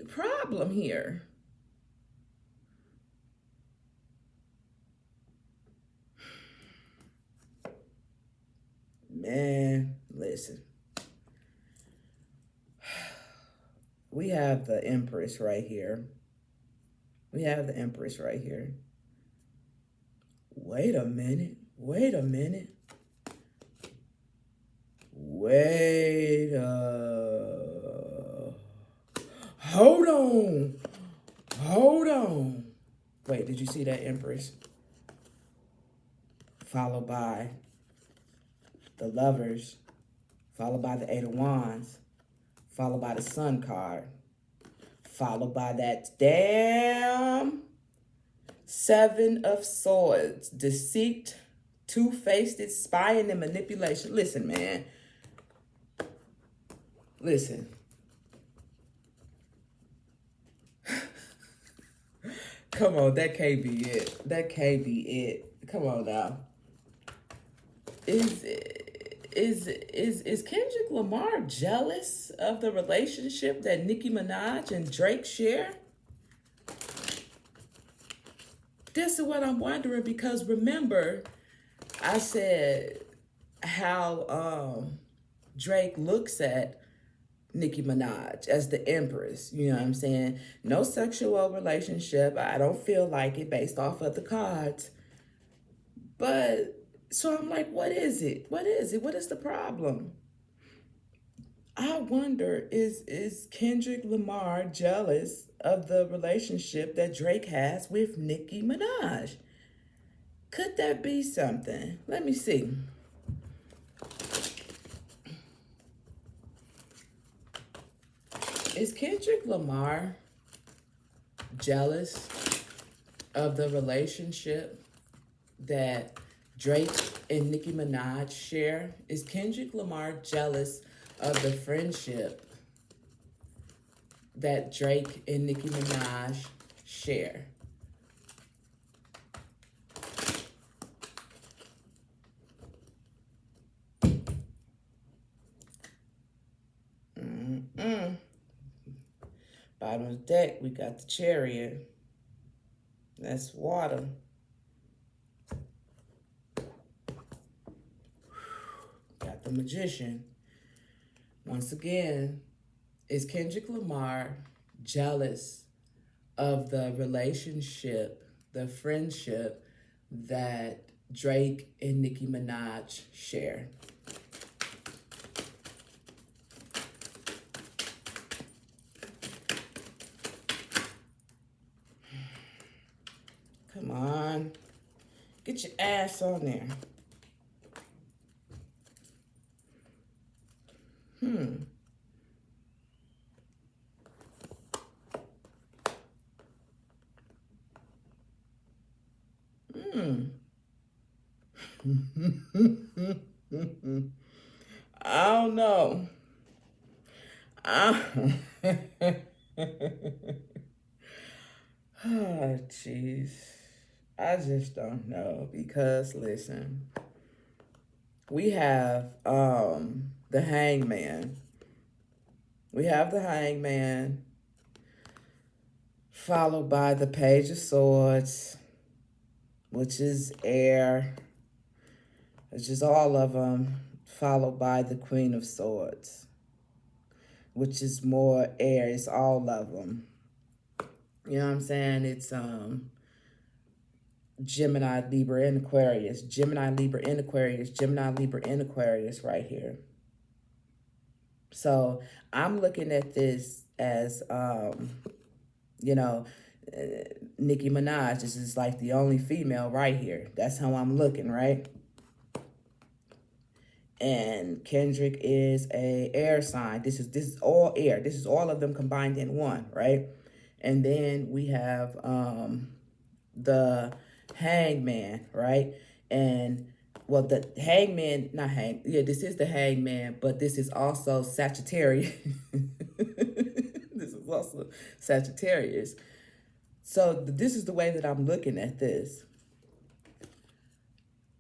problem here. Man, listen. We have the Empress right here. We have the Empress right here. Wait a minute. Wait a minute. Wait hold on. Hold on. Wait, did you see that Empress? Followed by the Lovers, followed by the 8 of Wands, followed by the Sun card, followed by that damn 7 of Swords, deceit, two-faced, spying, and manipulation. Listen, man. Listen. Come on, that can't be it. That can't be it. Come on now. Is Kendrick Lamar jealous of the relationship that Nicki Minaj and Drake share? This is what I'm wondering, because remember, I said how Drake looks at Nicki Minaj as the Empress. You know what I'm saying? No sexual relationship. I don't feel like it based off of the cards. But, so I'm like, what is it? What is it? What is the problem? I wonder, is Kendrick Lamar jealous of the relationship that Drake has with Nicki Minaj? Could that be something? Let me see. Is Kendrick Lamar jealous of the relationship that Drake and Nicki Minaj share? Is Kendrick Lamar jealous of the friendship that Drake and Nicki Minaj share? Bottom of the deck, we got the Chariot. That's water. Got the Magician. Once again, is Kendrick Lamar jealous of the relationship, the friendship that Drake and Nicki Minaj share? Come on. Get your ass on there. I don't know. Oh, jeez. I just don't know because listen, we have the Hangman. We have the Hangman, followed by the Page of Swords, which is air, which is all of them, followed by the Queen of Swords, which is more air. It's all of them. You know what I'm saying? It's Gemini, Libra, and Aquarius. Gemini, Libra, and Aquarius. Gemini, Libra, and Aquarius right here. So I'm looking at this as, you know, Nicki Minaj. This is like the only female right here. That's how I'm looking, right? And Kendrick is a air sign. This is all air. This is all of them combined in one, right? And then we have the Hangman, right? And well, the Hangman, not hang, yeah, this is the Hangman, but this is also Sagittarius. This is also Sagittarius. So this is the way that I'm looking at this.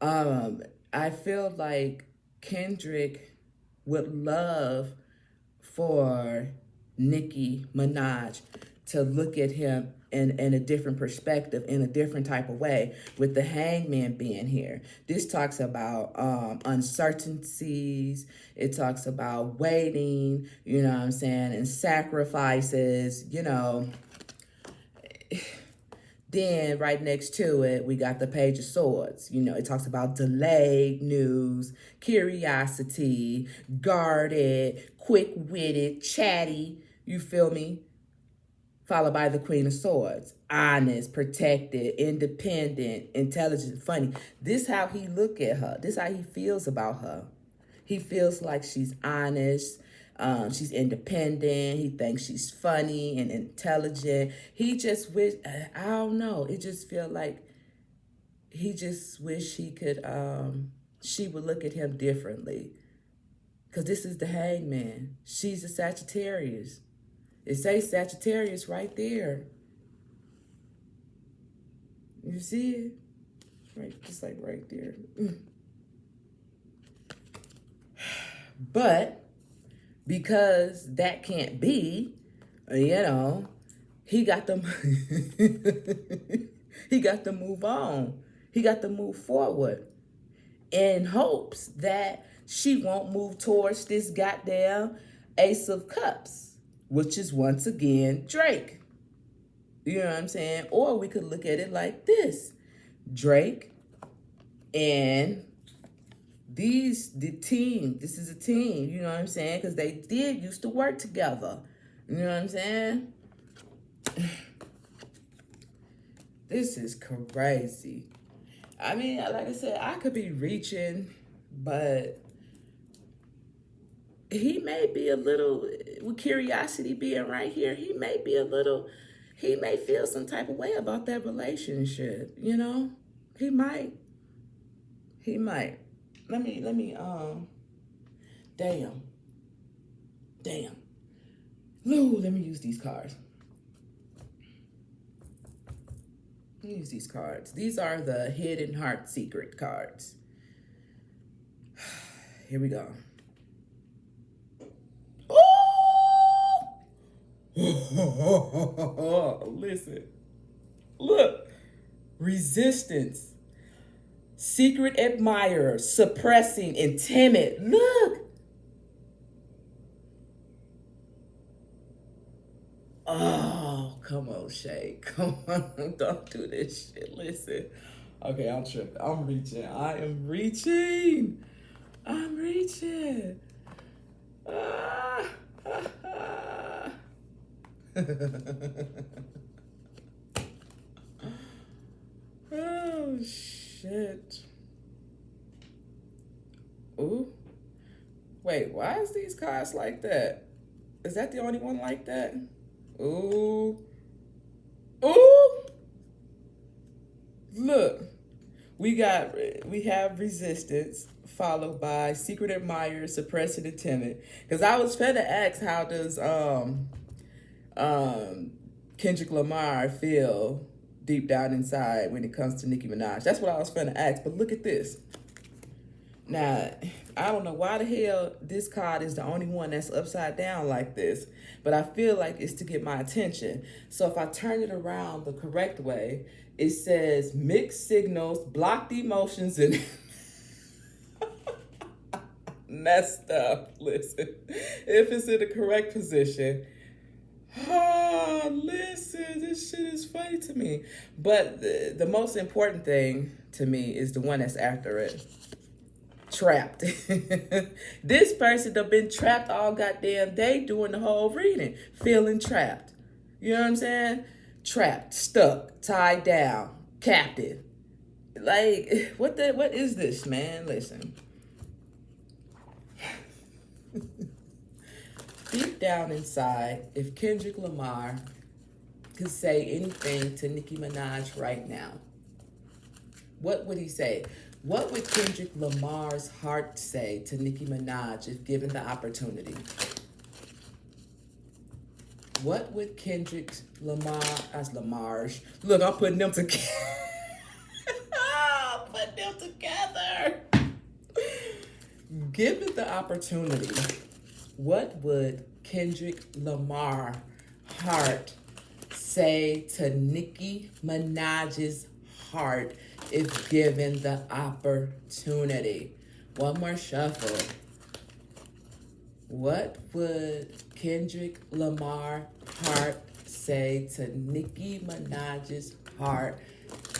I feel like Kendrick would love for Nicki Minaj to look at him in a different perspective, in a different type of way, with the Hangman being here. This talks about uncertainties. It talks about waiting, you know what I'm saying, and sacrifices, you know. Then right next to it, we got the Page of Swords. You know, it talks about delayed news, curiosity, guarded, quick-witted, chatty, you feel me? Followed by the Queen of Swords. Honest, protected, independent, intelligent, funny. This how he look at her. This how he feels about her. He feels like she's honest. She's independent. He thinks she's funny and intelligent. He just wish, I don't know. It just feel like he just wish he could, she would look at him differently. Because this is the Hangman. She's a Sagittarius. It says Sagittarius right there. You see it? Right, just like right there. But because that can't be, you know, he got to he got to move on. He got to move forward in hopes that she won't move towards this goddamn Ace of Cups, which is once again Drake. You know what I'm saying? Or we could look at it like this. Drake and the team, this is a team, you know what I'm saying? Because they did used to work together. You know what I'm saying? This is crazy. I mean, like I said, I could be reaching, but he may be a little, with curiosity being right here, he may feel some type of way about that relationship, you know? He might. He might. Damn. Damn. Lou, let me use these cards. Let me use these cards. These are the Hidden Heart Secret cards. Here we go. Oh! Listen. Look. Resistance. Secret admirer. Suppressing and timid. Look. Oh, come on, Shay. Come on. Don't do this shit. Listen. Okay, I'm tripping. I'm reaching. I am reaching. I'm reaching. Ah. Oh, shit. Ooh. Wait, why is these cards like that? Is that the only one like that? Ooh. Ooh. Look. We have resistance followed by secret admirer, suppressing and timid. Because I was finna ask, how does Kendrick Lamar feel deep down inside when it comes to Nicki Minaj? That's what I was finna ask. But look at this. Now, I don't know why the hell this card is the only one that's upside down like this, but I feel like it's to get my attention. So if I turn it around the correct way, it says mixed signals, blocked emotions, and messed up. Listen, if it's in the correct position, listen, this shit is funny to me. But the most important thing to me is the one that's after it. Trapped. This person done been trapped all goddamn day doing the whole reading, feeling trapped. You know what I'm saying? Trapped, stuck, tied down, captive. Like, what is this, man? Listen. Deep down inside, if Kendrick Lamar could say anything to Nicki Minaj right now, what would he say? What would Kendrick Lamar's heart say to Nicki Minaj if given the opportunity? What would Kendrick Lamar's... Look, I'm putting them together. I'm putting them together. Given the opportunity, what would Kendrick Lamar heart say to Nicki Minaj's heart if given the opportunity? One more shuffle. What would Kendrick Lamar heart say to Nicki Minaj's heart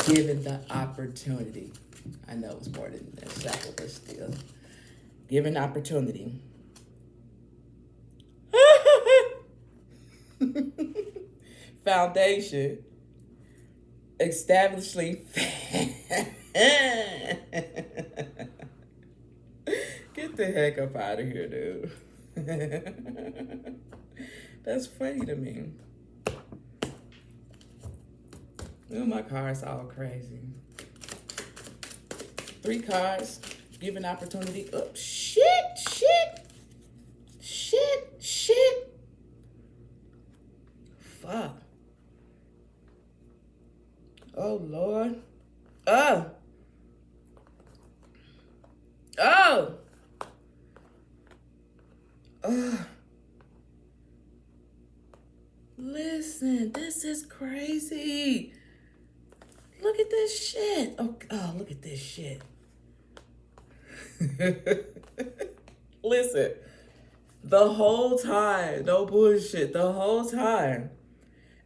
given the opportunity? I know it's more than a shuffle, but still. Given opportunity. Foundation. Establishing. Get the heck up out of here, dude. That's funny to me. Ooh, my cards all crazy. 3 cards. Given opportunity. Oh, shit. Fuck. Oh, Lord. Oh. Listen, this is crazy. Look at this shit. Oh, look at this shit. Listen, the whole time, no bullshit, the whole time.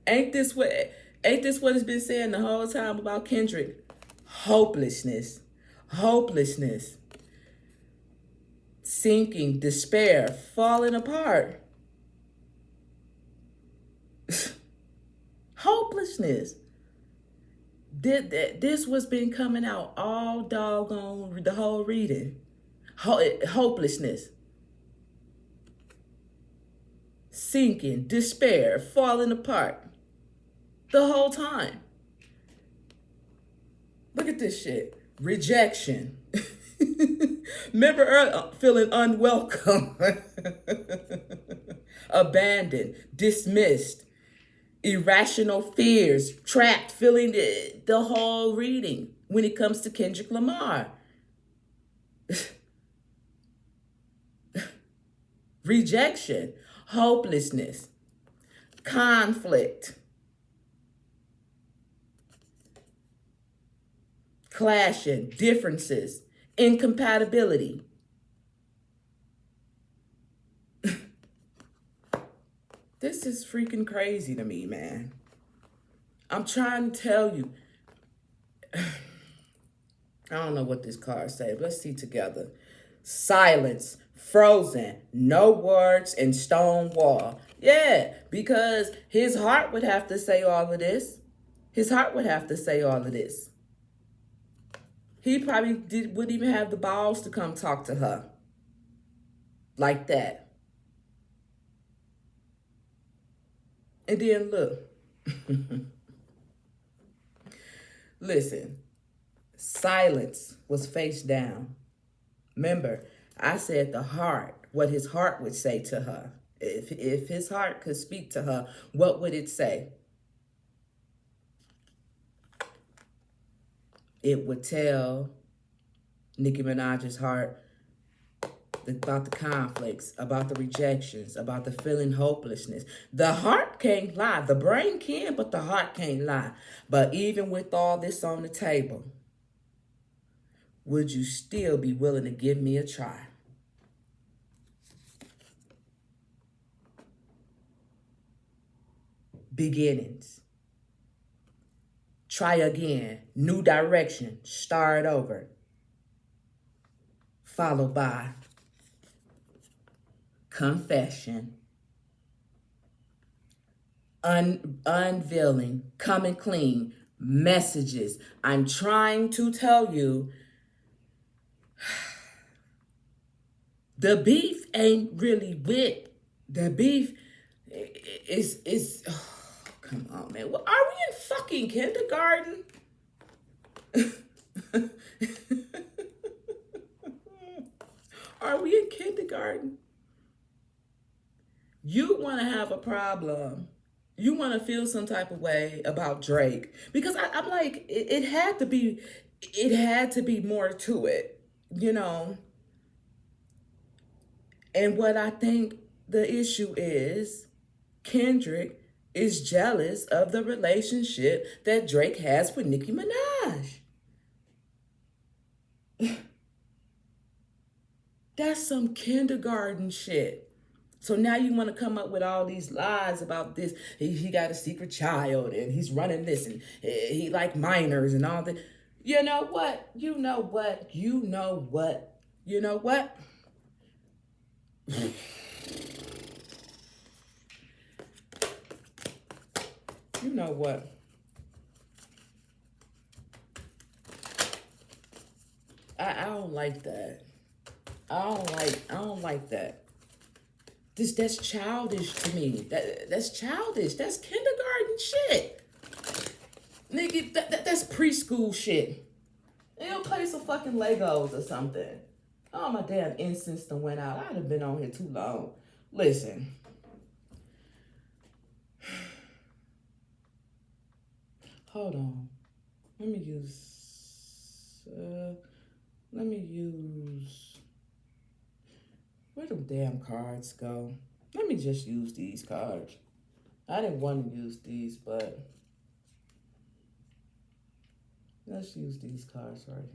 Ain't this what it's been saying the whole time about Kendrick? Hopelessness. sinking, despair, falling apart, hopelessness. This was been coming out all doggone the whole reading. Hopelessness, sinking, despair, falling apart the whole time. Look at this shit. Rejection. Remember feeling unwelcome, abandoned, dismissed, irrational fears, trapped, feeling the whole reading when it comes to Kendrick Lamar. Rejection, hopelessness, conflict, clashing, differences, incompatibility. This is freaking crazy to me, man. I'm trying to tell you. I don't know what this card says. Let's see together. Silence, frozen, no words, and stone wall. Yeah, because his heart would have to say all of this. His heart would have to say all of this. He probably wouldn't even have the balls to come talk to her like that. And then look. Listen, silence was face down. Remember, I said the heart, what his heart would say to her. If his heart could speak to her, what would it say? It would tell Nicki Minaj's heart about the conflicts, about the rejections, about the feeling hopelessness. The heart can't lie. The brain can, but the heart can't lie. But even with all this on the table, would you still be willing to give me a try? Beginnings. Try again. New direction. Start over. Followed by confession, unveiling, coming clean, messages. I'm trying to tell you, the beef ain't really with. The beef is oh, come on, man. Well, are we in fucking kindergarten? Are we in kindergarten? You want to have a problem. You want to feel some type of way about Drake. Because I'm like, it had to be more to it, you know? And what I think the issue is, Kendrick is jealous of the relationship that Drake has with Nicki Minaj. That's some kindergarten shit. So now you want to come up with all these lies about this. He got a secret child and he's running this and he like minors and all that. You know what? You know what? You know what? You know what? You know what? I don't like that. I don't like that. That's childish to me. That's childish. That's kindergarten shit. Nigga, that's preschool shit. They'll play some fucking Legos or something. Oh, my damn incense done went out. I'd have been on here too long. Listen. Hold on. Let me use... Where do damn cards go? Let me just use these cards. I didn't want to use these, but let's use these cards right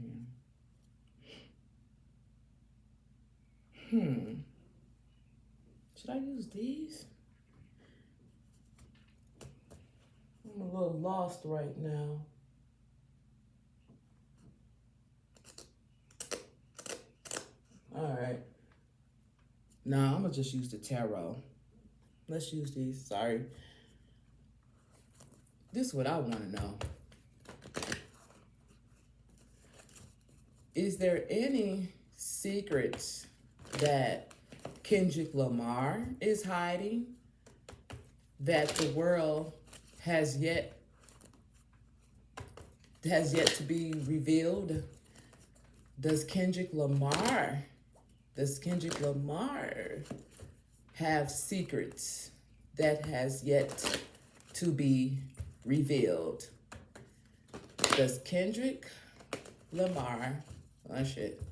here. Should I use these? I'm a little lost right now. All right. Nah, I'm gonna just use the tarot. Let's use these. Sorry. This is what I want to know. Is there any secrets that Kendrick Lamar is hiding that the world has yet to be revealed? Does Kendrick Lamar have secrets that has yet to be revealed? Does Kendrick Lamar, oh shit,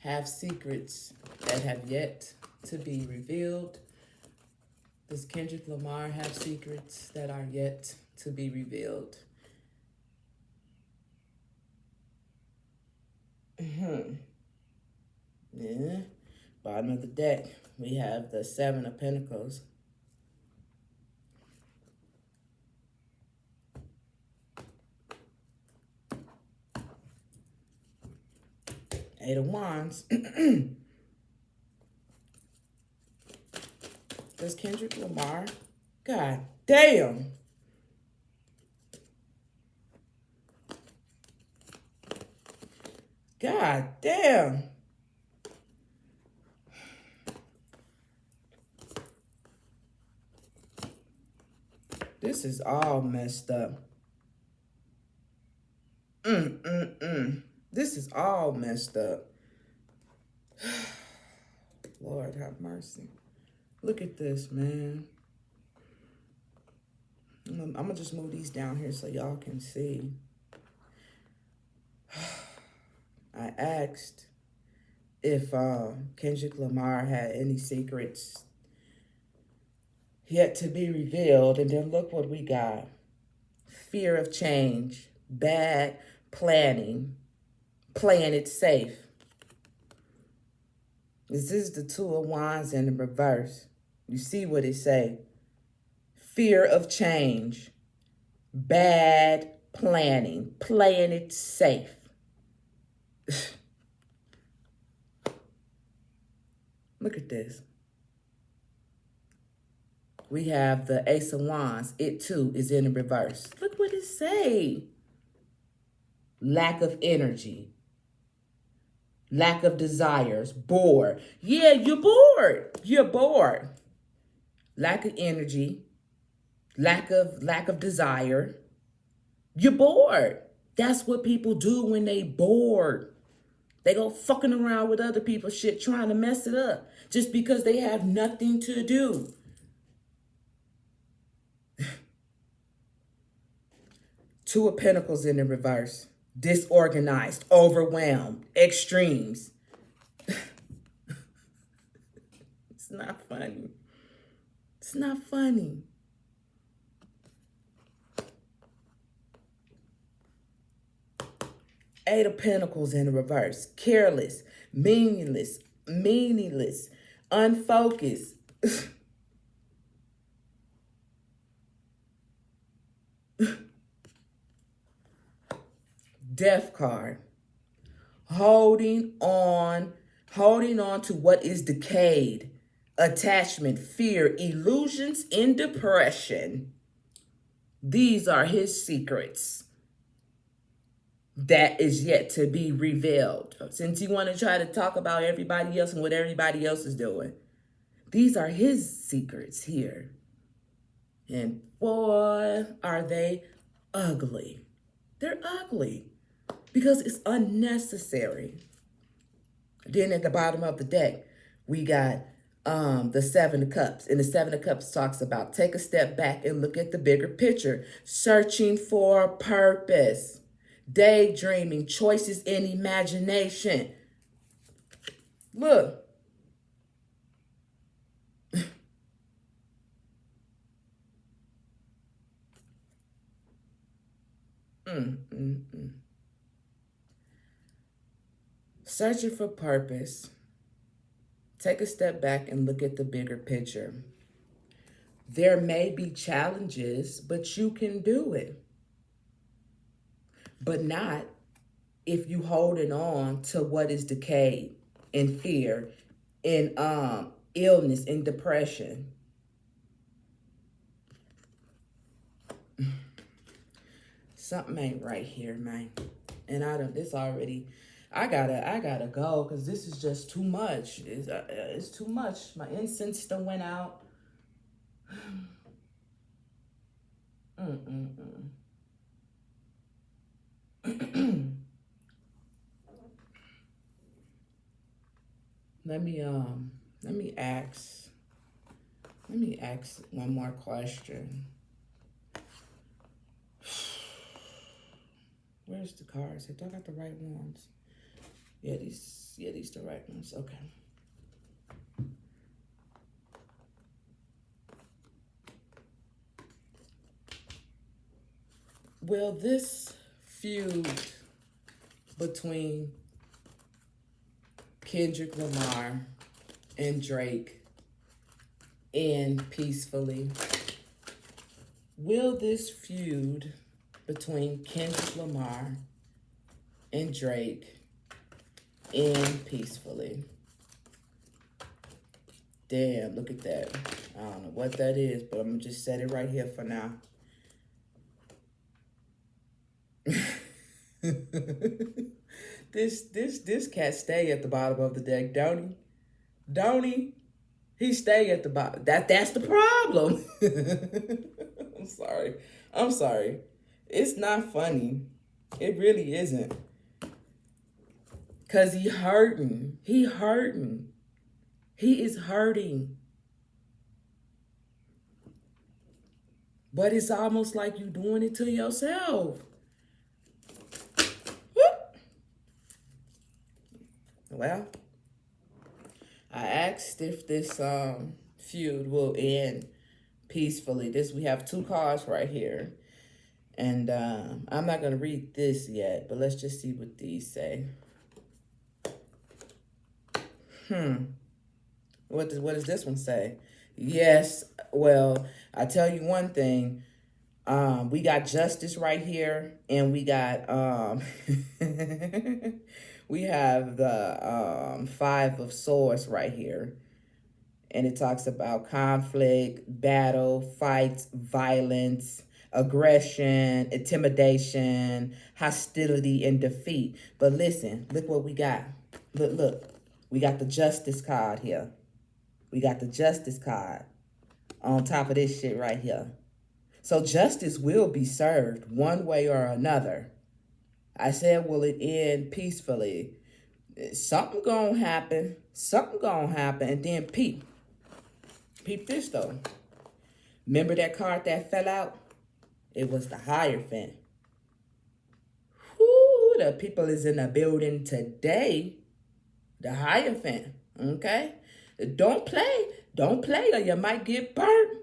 have secrets that have yet to be revealed? Does Kendrick Lamar have secrets that are yet to be revealed? Yeah. Bottom of the deck, we have the Seven of Pentacles. Eight of Wands. Does Kendrick Lamar? God damn. God damn. This is all messed up. This is all messed up. Lord have mercy. Look at this, man. I'm going to just move these down here so y'all can see. I asked if Kendrick Lamar had any secrets yet to be revealed, and then look what we got. Fear of change, bad planning, playing it safe. This is the Two of Wands in the reverse. You see what it say? Fear of change, bad planning, playing it safe. Look at this. We have the Ace of Wands. It too is in the reverse. Look what it say. Lack of energy. Lack of desires. Bored. Yeah, you're bored. You're bored. Lack of energy. Lack of desire. You're bored. That's what people do when they bored. They go fucking around with other people's shit trying to mess it up just because they have nothing to do. Two of Pentacles in the reverse. Disorganized, overwhelmed, extremes. It's not funny. It's not funny. Eight of Pentacles in the reverse. Careless, meaningless, unfocused. Death card. Holding on to what is decayed. Attachment, fear, illusions, and depression. These are his secrets that is yet to be revealed. Since you want to try to talk about everybody else and what everybody else is doing, these are his secrets here. And boy, are they ugly. They're ugly because it's unnecessary. Then at the bottom of the deck, we got the Seven of Cups. And the Seven of Cups talks about take a step back and look at the bigger picture. Searching for purpose. Daydreaming. Choices and imagination. Look. Searching for purpose. Take a step back and look at the bigger picture. There may be challenges, but you can do it. But not if you holding on to what is decayed in fear, in illness and depression. Something ain't right here, man. And I gotta go because this is just too much. It's too much. My incense done went out. Let me ask one more question. Where's the cards? Do I got the right ones? Yeah, these the right ones. Okay. Will this feud between Kendrick Lamar and Drake end peacefully? Will this feud between Kendrick Lamar and Drake end peacefully? Damn, look at that. I don't know what that is, but I'm gonna just set it right here for now. This cat stay at the bottom of the deck, don't he? Don't he? He stay at the bottom. That's the problem. I'm sorry. It's not funny. It really isn't. Cause he hurting. He is hurting. But it's almost like you doing it to yourself. Well, I asked if this feud will end peacefully. We have two cards right here. And I'm not going to read this yet, but let's just see what these say. What does this one say? Yes, well, I tell you one thing. We got justice right here, and we got we have the Five of Swords right here. And it talks about conflict, battle, fights, violence, aggression, intimidation, hostility, and defeat. But listen, look what we got. Look. We got the justice card here. We got the justice card on top of this shit right here. So justice will be served one way or another. I said, will it end peacefully? Something gonna happen. Something gonna happen. And then peep this though. Remember that card that fell out? It was the Hierophant. Whoo, the people is in the building today. The Hierophant, okay? Don't play or you might get burnt.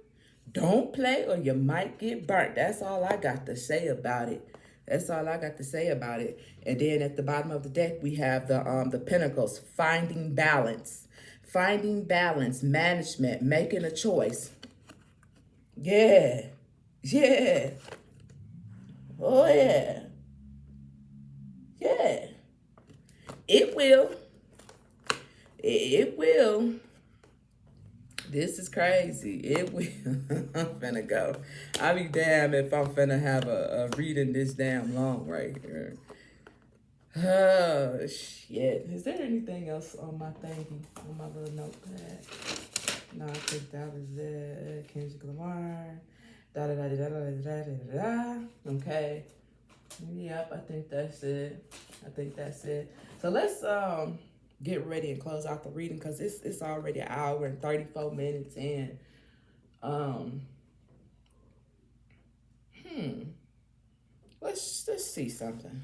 Don't play or you might get burnt. That's all I got to say about it. That's all I got to say about it. And then at the bottom of the deck, we have the Pentacles, finding balance, management, making a choice. Yeah. Oh, yeah. It will. This is crazy. It will. I'm finna go. I'll be damned if I'm finna have a reading this damn long right here. Oh, shit. Is there anything else on my thingy, on my little notepad? No, I think that was it. Kendrick Lamar. Okay. Yep, I think that's it. So let's get ready and close out the reading because it's already an hour and 34 minutes in. Let's see something.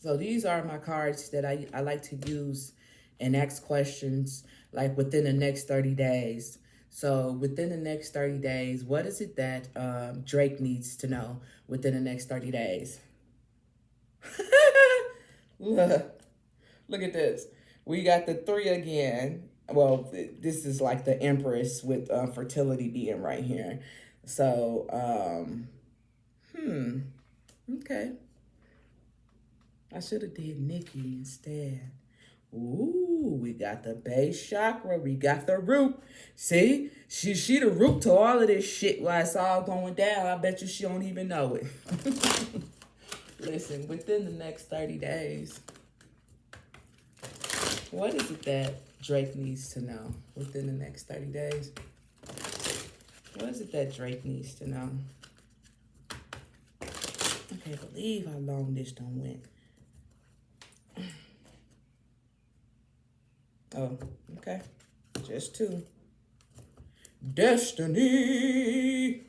So these are my cards that I like to use and ask questions like within the next 30 days. So within the next 30 days, what is it that Drake needs to know within the next 30 days? Look at this. We got the 3 again. Well, this is like the Empress with fertility being right here. So, okay. I should have did NICKI instead. Ooh, we got the base chakra. We got the root. See? She the root to all of this shit while it's all going down. I bet you she don't even know it. Listen, within the next 30 days, what is it that Drake needs to know within the next 30 days? What is it that Drake needs to know? I can't believe how long this done went. Oh, okay. Just two. Destiny.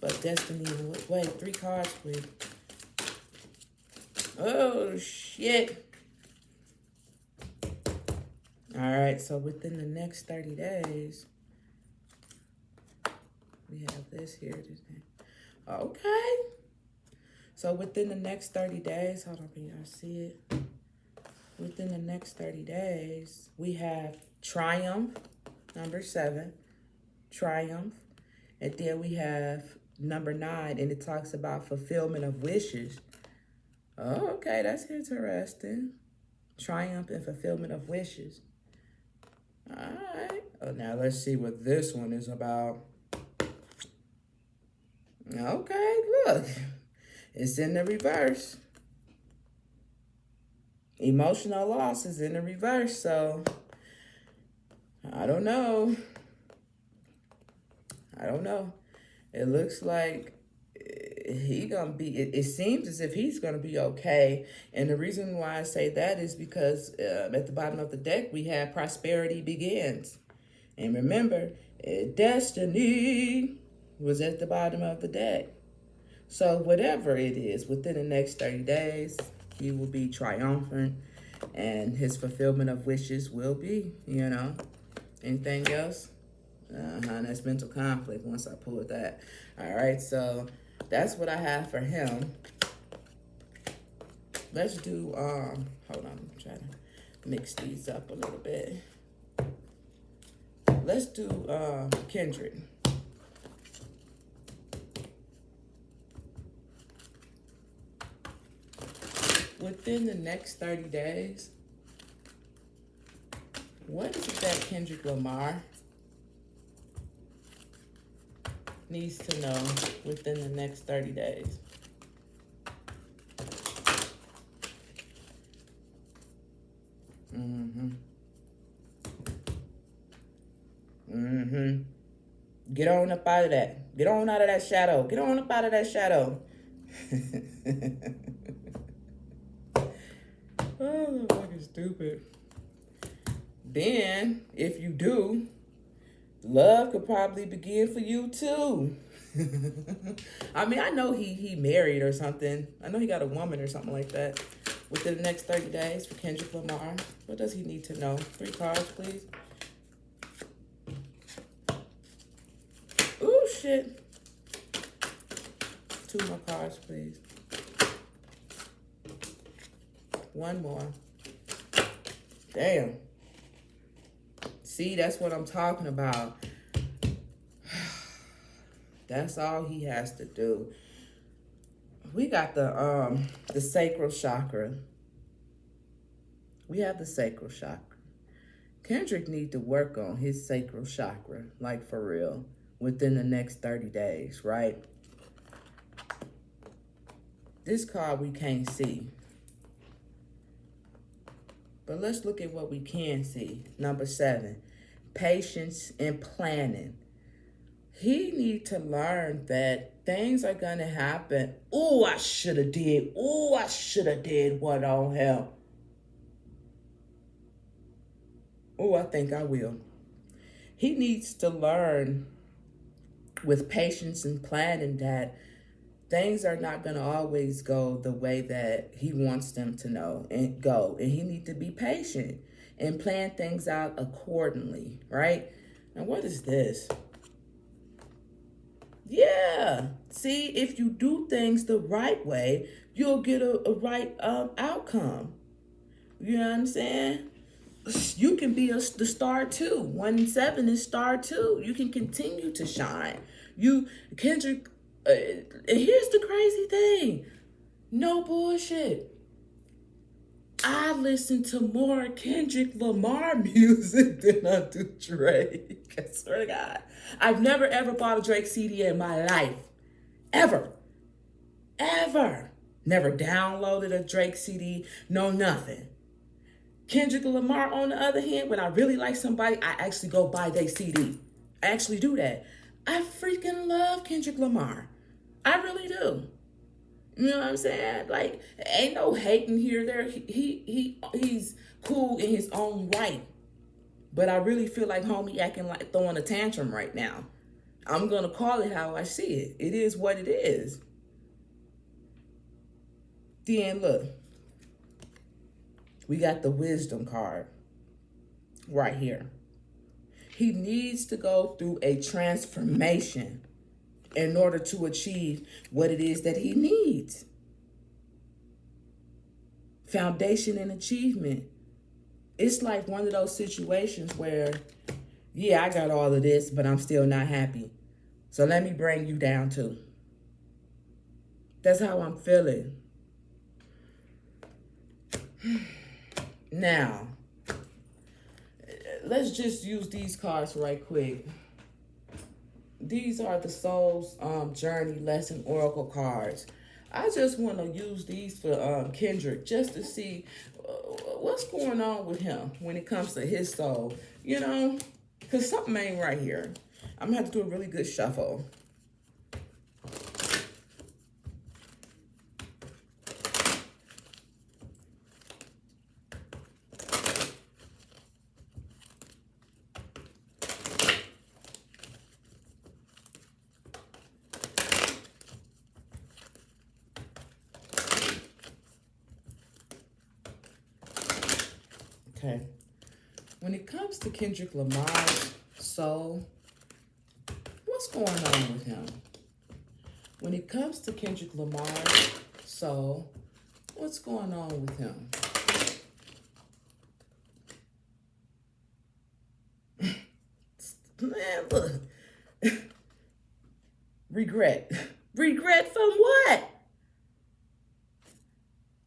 But Destiny, wait, 3 cards, please. Oh, shit. All right, so within the next 30 days, we have this here. Okay. So within the next 30 days, hold on, can y'all see it? Within the next 30 days, we have Triumph, number 7, Triumph. And then we have number 9, and it talks about fulfillment of wishes. Oh, okay, that's interesting. Triumph and fulfillment of wishes. All right. Oh, now let's see what this one is about. Okay, look. It's in the reverse. Emotional loss is in the reverse, so I don't know. It looks like he gonna be, it seems as if he's gonna be okay. And the reason why I say that is because at the bottom of the deck, we have prosperity begins. And remember, destiny was at the bottom of the deck. So whatever it is, within the next 30 days, he will be triumphant and his fulfillment of wishes will be, you know. Anything else? That's mental conflict once I pull that. All right, so that's what I have for him. Let's do, hold on, I'm trying to mix these up a little bit. Let's do Kendrick. Within the next 30 days, what is it that Kendrick Lamar needs to know within the next 30 days? Get on up out of that. Get on out of that shadow. Get on up out of that shadow. Oh, fucking stupid. Then, if you do, love could probably begin for you too. I mean, I know he married or something. I know he got a woman or something like that. Within the next 30 days for Kendrick Lamar. What does he need to know? 3 cards, please. Ooh, shit. 2 more cards, please. 1 more. Damn. See, that's what I'm talking about. That's all he has to do. We got the sacral chakra. We have the sacral chakra. Kendrick need to work on his sacral chakra, like for real, within the next 30 days, right? This card we can't see. But let's look at what we can see. Number 7, patience and planning. He need to learn that things are going to happen. Oh, I should have did. Oh, I should have did what on him. Oh, I think I will. He needs to learn with patience and planning that things are not going to always go the way that he wants them to know and go. And he needs to be patient and plan things out accordingly, right? Now, what is this? Yeah. See, if you do things the right way, you'll get a right outcome. You know what I'm saying? You can be the star too. 1 and 7 is star too. You can continue to shine. Kendrick, here's the crazy thing. No bullshit. I listen to more Kendrick Lamar music than I do Drake. I swear to God. I've never ever bought a Drake CD in my life. Ever. Ever. Never downloaded a Drake CD. No nothing. Kendrick Lamar, on the other hand, when I really like somebody, I actually go buy their CD. I actually do that. I freaking love Kendrick Lamar. I really do. You know what I'm saying? Like, ain't no hating here or there. He's cool in his own right. But I really feel like homie acting like throwing a tantrum right now. I'm gonna call it how I see it. It is what it is. Then look, we got the wisdom card right here. He needs to go through a transformation in order to achieve what it is that he needs. Foundation and achievement. It's like one of those situations where, yeah, I got all of this, but I'm still not happy. So let me bring you down too. That's how I'm feeling. Now, let's just use these cards right quick. These are the Soul's Journey Lesson Oracle cards. I just want to use these for Kendrick just to see what's going on with him when it comes to his soul. You know, because something ain't right here. I'm going to have to do a really good shuffle. Okay. When it comes to Kendrick Lamar's soul, what's going on with him? When it comes to Kendrick Lamar's soul, what's going on with him? Man, look. Regret. Regret from what?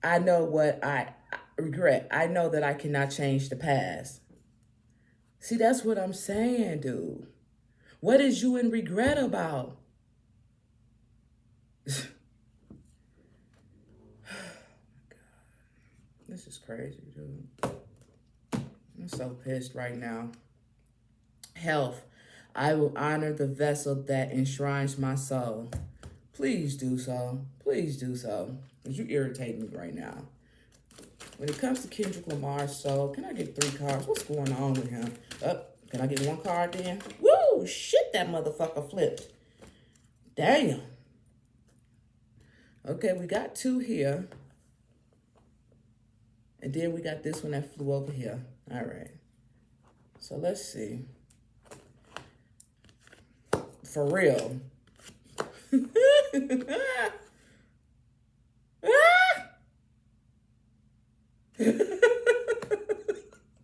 I know what I regret. I know that I cannot change the past. See, that's what I'm saying, dude. What is you in regret about? This is crazy, dude. I'm so pissed right now. Health. I will honor the vessel that enshrines my soul. Please do so. Please do so. Because you irritate me right now. When it comes to Kendrick Lamar's soul, can I get 3 cards? What's going on with him? Can I get 1 card then? Woo! Shit, that motherfucker flipped. Damn. Okay, we got 2 here. And then we got this one that flew over here. All right. So let's see. For real.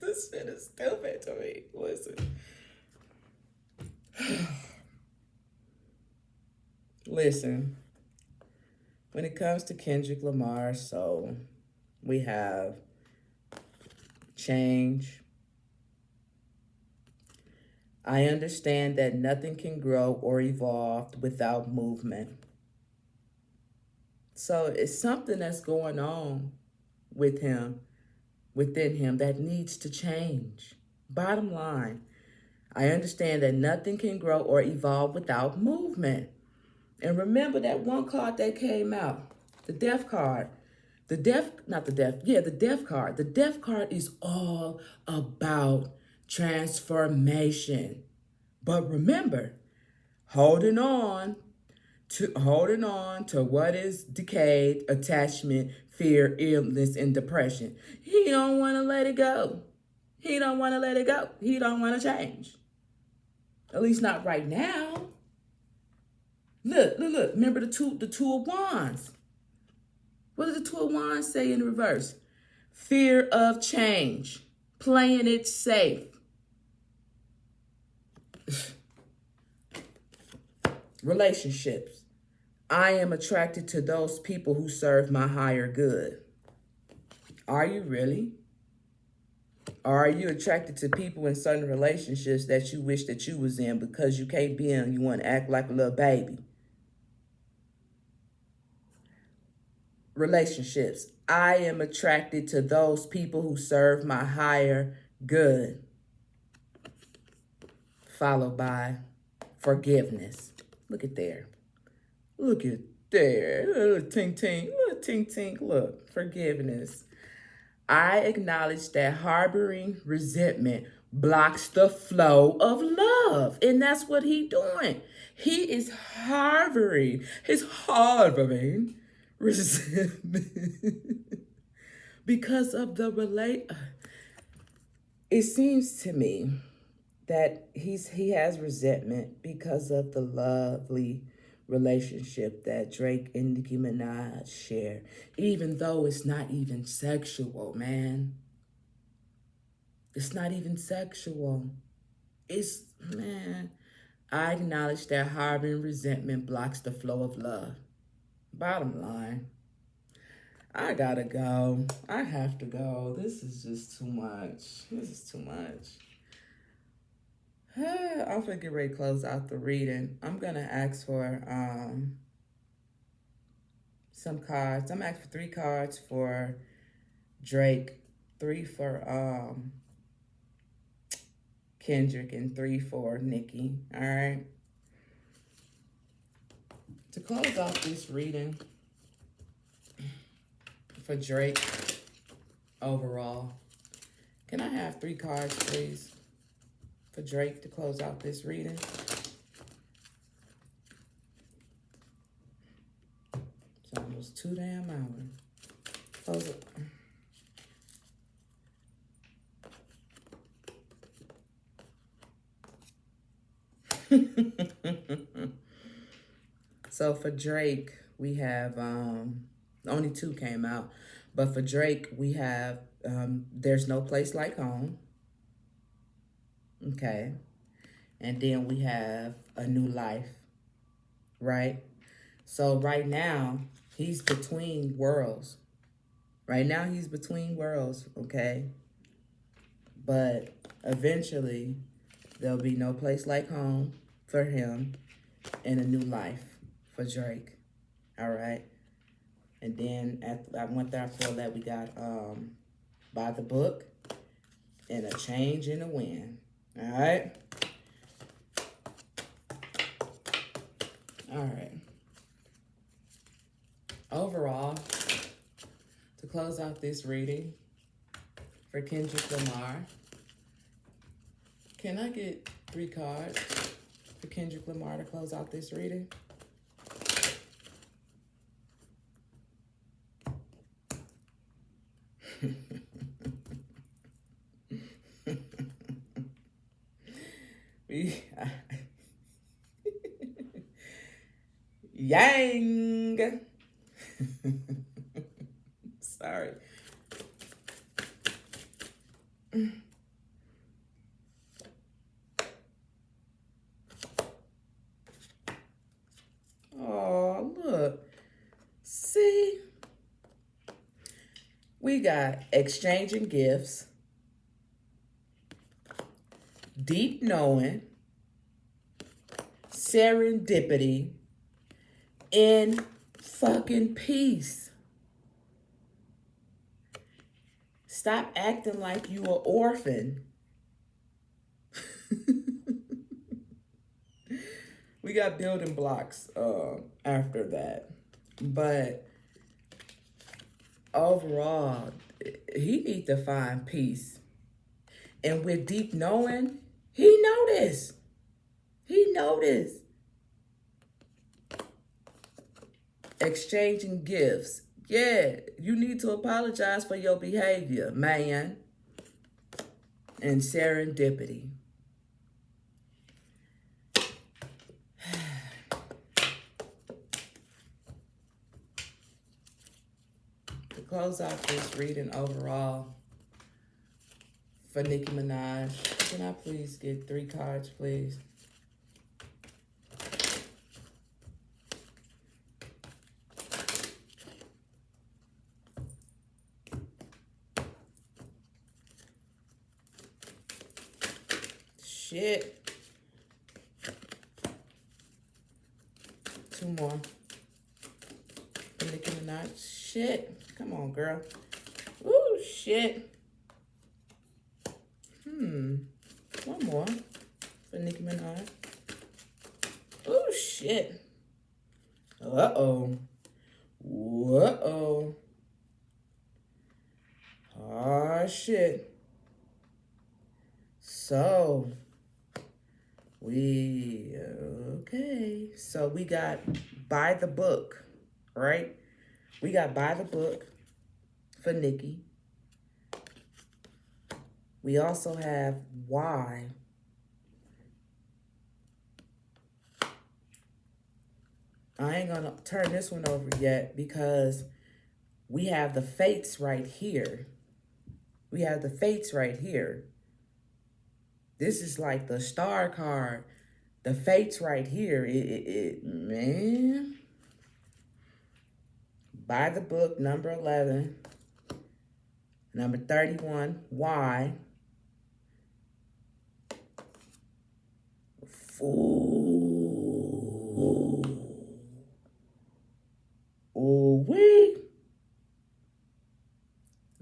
This shit is stupid to me. Listen. Listen. When it comes to Kendrick Lamar's soul, we have change. I understand that nothing can grow or evolve without movement. So it's something that's going on with him, within him, that needs to change. Bottom line, I understand that nothing can grow or evolve without movement. And remember that 1 card that came out, the death card. The death card. The death card is all about transformation. But remember, holding on to what is decayed, attachment, fear, illness, and depression. He don't want to let it go. He don't want to let it go. He don't want to change. At least not right now. Look. Remember the two of wands. What does the 2 of wands say in reverse? Fear of change. Playing it safe. Relationships. I am attracted to those people who serve my higher good. Are you really? Or are you attracted to people in certain relationships that you wish that you was in because you can't be in, you want to act like a little baby? Relationships. I am attracted to those people who serve my higher good. Followed by forgiveness. Look at there. Look at there. Little tink tink. Little tink tink. Look. Forgiveness. I acknowledge that harboring resentment blocks the flow of love. And that's what he's doing. He is harboring. He's harboring resentment because of the It seems to me that he has resentment because of the lovely relationship that Drake and Nicki Minaj share, even though it's not even sexual, man. It's not even sexual. It's, man, I acknowledge that harboring resentment blocks the flow of love. Bottom line, I gotta go. I have to go. This is just too much. This is too much. I'm gonna get ready to close out the reading. I'm gonna ask for some cards. I'm asking for 3 cards for Drake, 3 for Kendrick, and 3 for Nicki. All right. To close out this reading for Drake overall, can I have 3 cards, please? For Drake to close out this reading. It's almost 2 damn hours. Close it. So for Drake, we have only 2 came out, but for Drake we have There's No Place Like Home. Okay. And then we have A New Life, right? So right now, he's between worlds. Right now, he's between worlds, okay? But eventually, there'll be No Place Like Home for him and A New Life for Drake, all right? And then after that, we got By the Book and A Change in the Wind. All right. All right. Overall, to close out this reading for Kendrick Lamar, can I get 3 cards for Kendrick Lamar to close out this reading? Yang. Sorry. Oh, look. See? We got exchanging gifts, deep knowing, serendipity, and fucking peace. Stop acting like you an orphan. We got building blocks after that. But overall, he needs to find peace. And with deep knowing, he know this. He know this. Exchanging gifts. Yeah, you need to apologize for your behavior, man. And serendipity. To close out this reading overall for Nicki Minaj, can I please get 3 cards, please? shit. 2 more. For Nicki Minaj. Shit. Come on, girl. Ooh, shit. 1 more for Nicki Minaj. Ooh, shit. Uh-oh. Uh-oh. Oh, shit. So, okay. So, we got By the Book, right? We got By the Book for Nicki. We also have Why. I ain't gonna turn this one over yet because we have the Fates right here. We have the Fates right here. This is like the star card. The Fates right here. Man. By the Book, number 11. Number 31, Why. Ooh. Ooh-wee.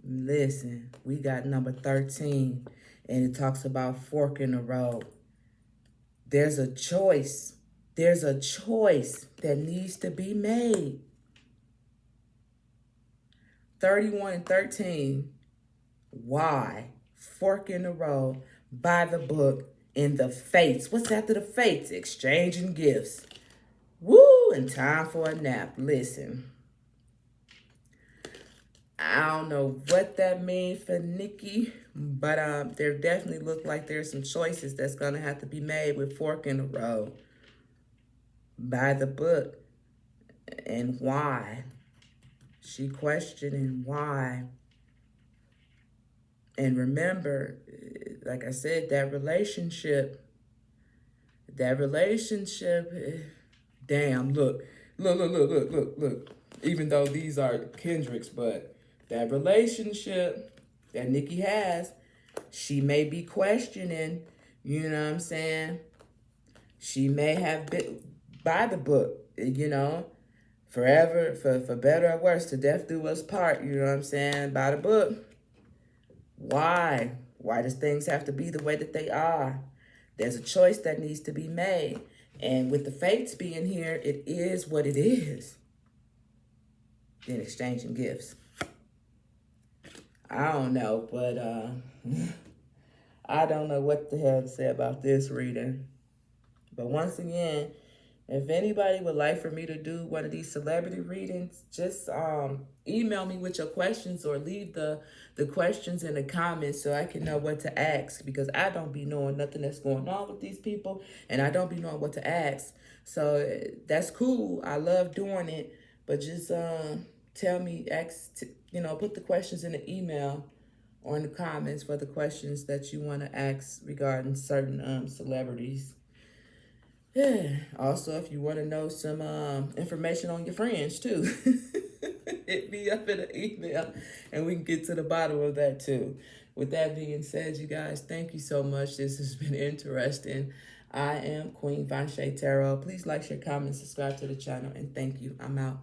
Listen, we got number 13, and it talks about fork in the road. There's a choice. There's a choice that needs to be made. 31 and 13, Why? Fork in the road, By the Book, in the Fates. What's after the Fates? Exchanging gifts. Woo, and time for a nap. Listen, I don't know what that means for Nicki, but there definitely look like there's some choices that's going to have to be made with fork in the road. By the Book, and why. She questioning why. And remember, like I said, that relationship, damn, look. Even though these are Kendricks, but that relationship that Nicki has, she may be questioning, you know what I'm saying? She may have been by the book, you know, forever, for better or worse, to death do us part, you know what I'm saying? By the book. Why? Why does things have to be the way that they are? There's a choice that needs to be made. And with the Fates being here, it is what it is. Then exchanging gifts. I don't know, but I don't know what the hell to say about this reading. But once again, if anybody would like for me to do one of these celebrity readings, just email me with your questions or leave the questions in the comments so I can know what to ask, because I don't be knowing nothing that's going on with these people and I don't be knowing what to ask. So that's cool. I love doing it, but just tell me, put the questions in the email or in the comments for the questions that you want to ask regarding certain celebrities. Yeah. Also, if you want to know some information on your friends too, hit me up in an email and we can get to the bottom of that too. With that being said, you guys, thank you so much. This has been interesting. I am Queen Vanshay Tarot. Please like, share, comment, subscribe to the channel, and thank you. I'm out.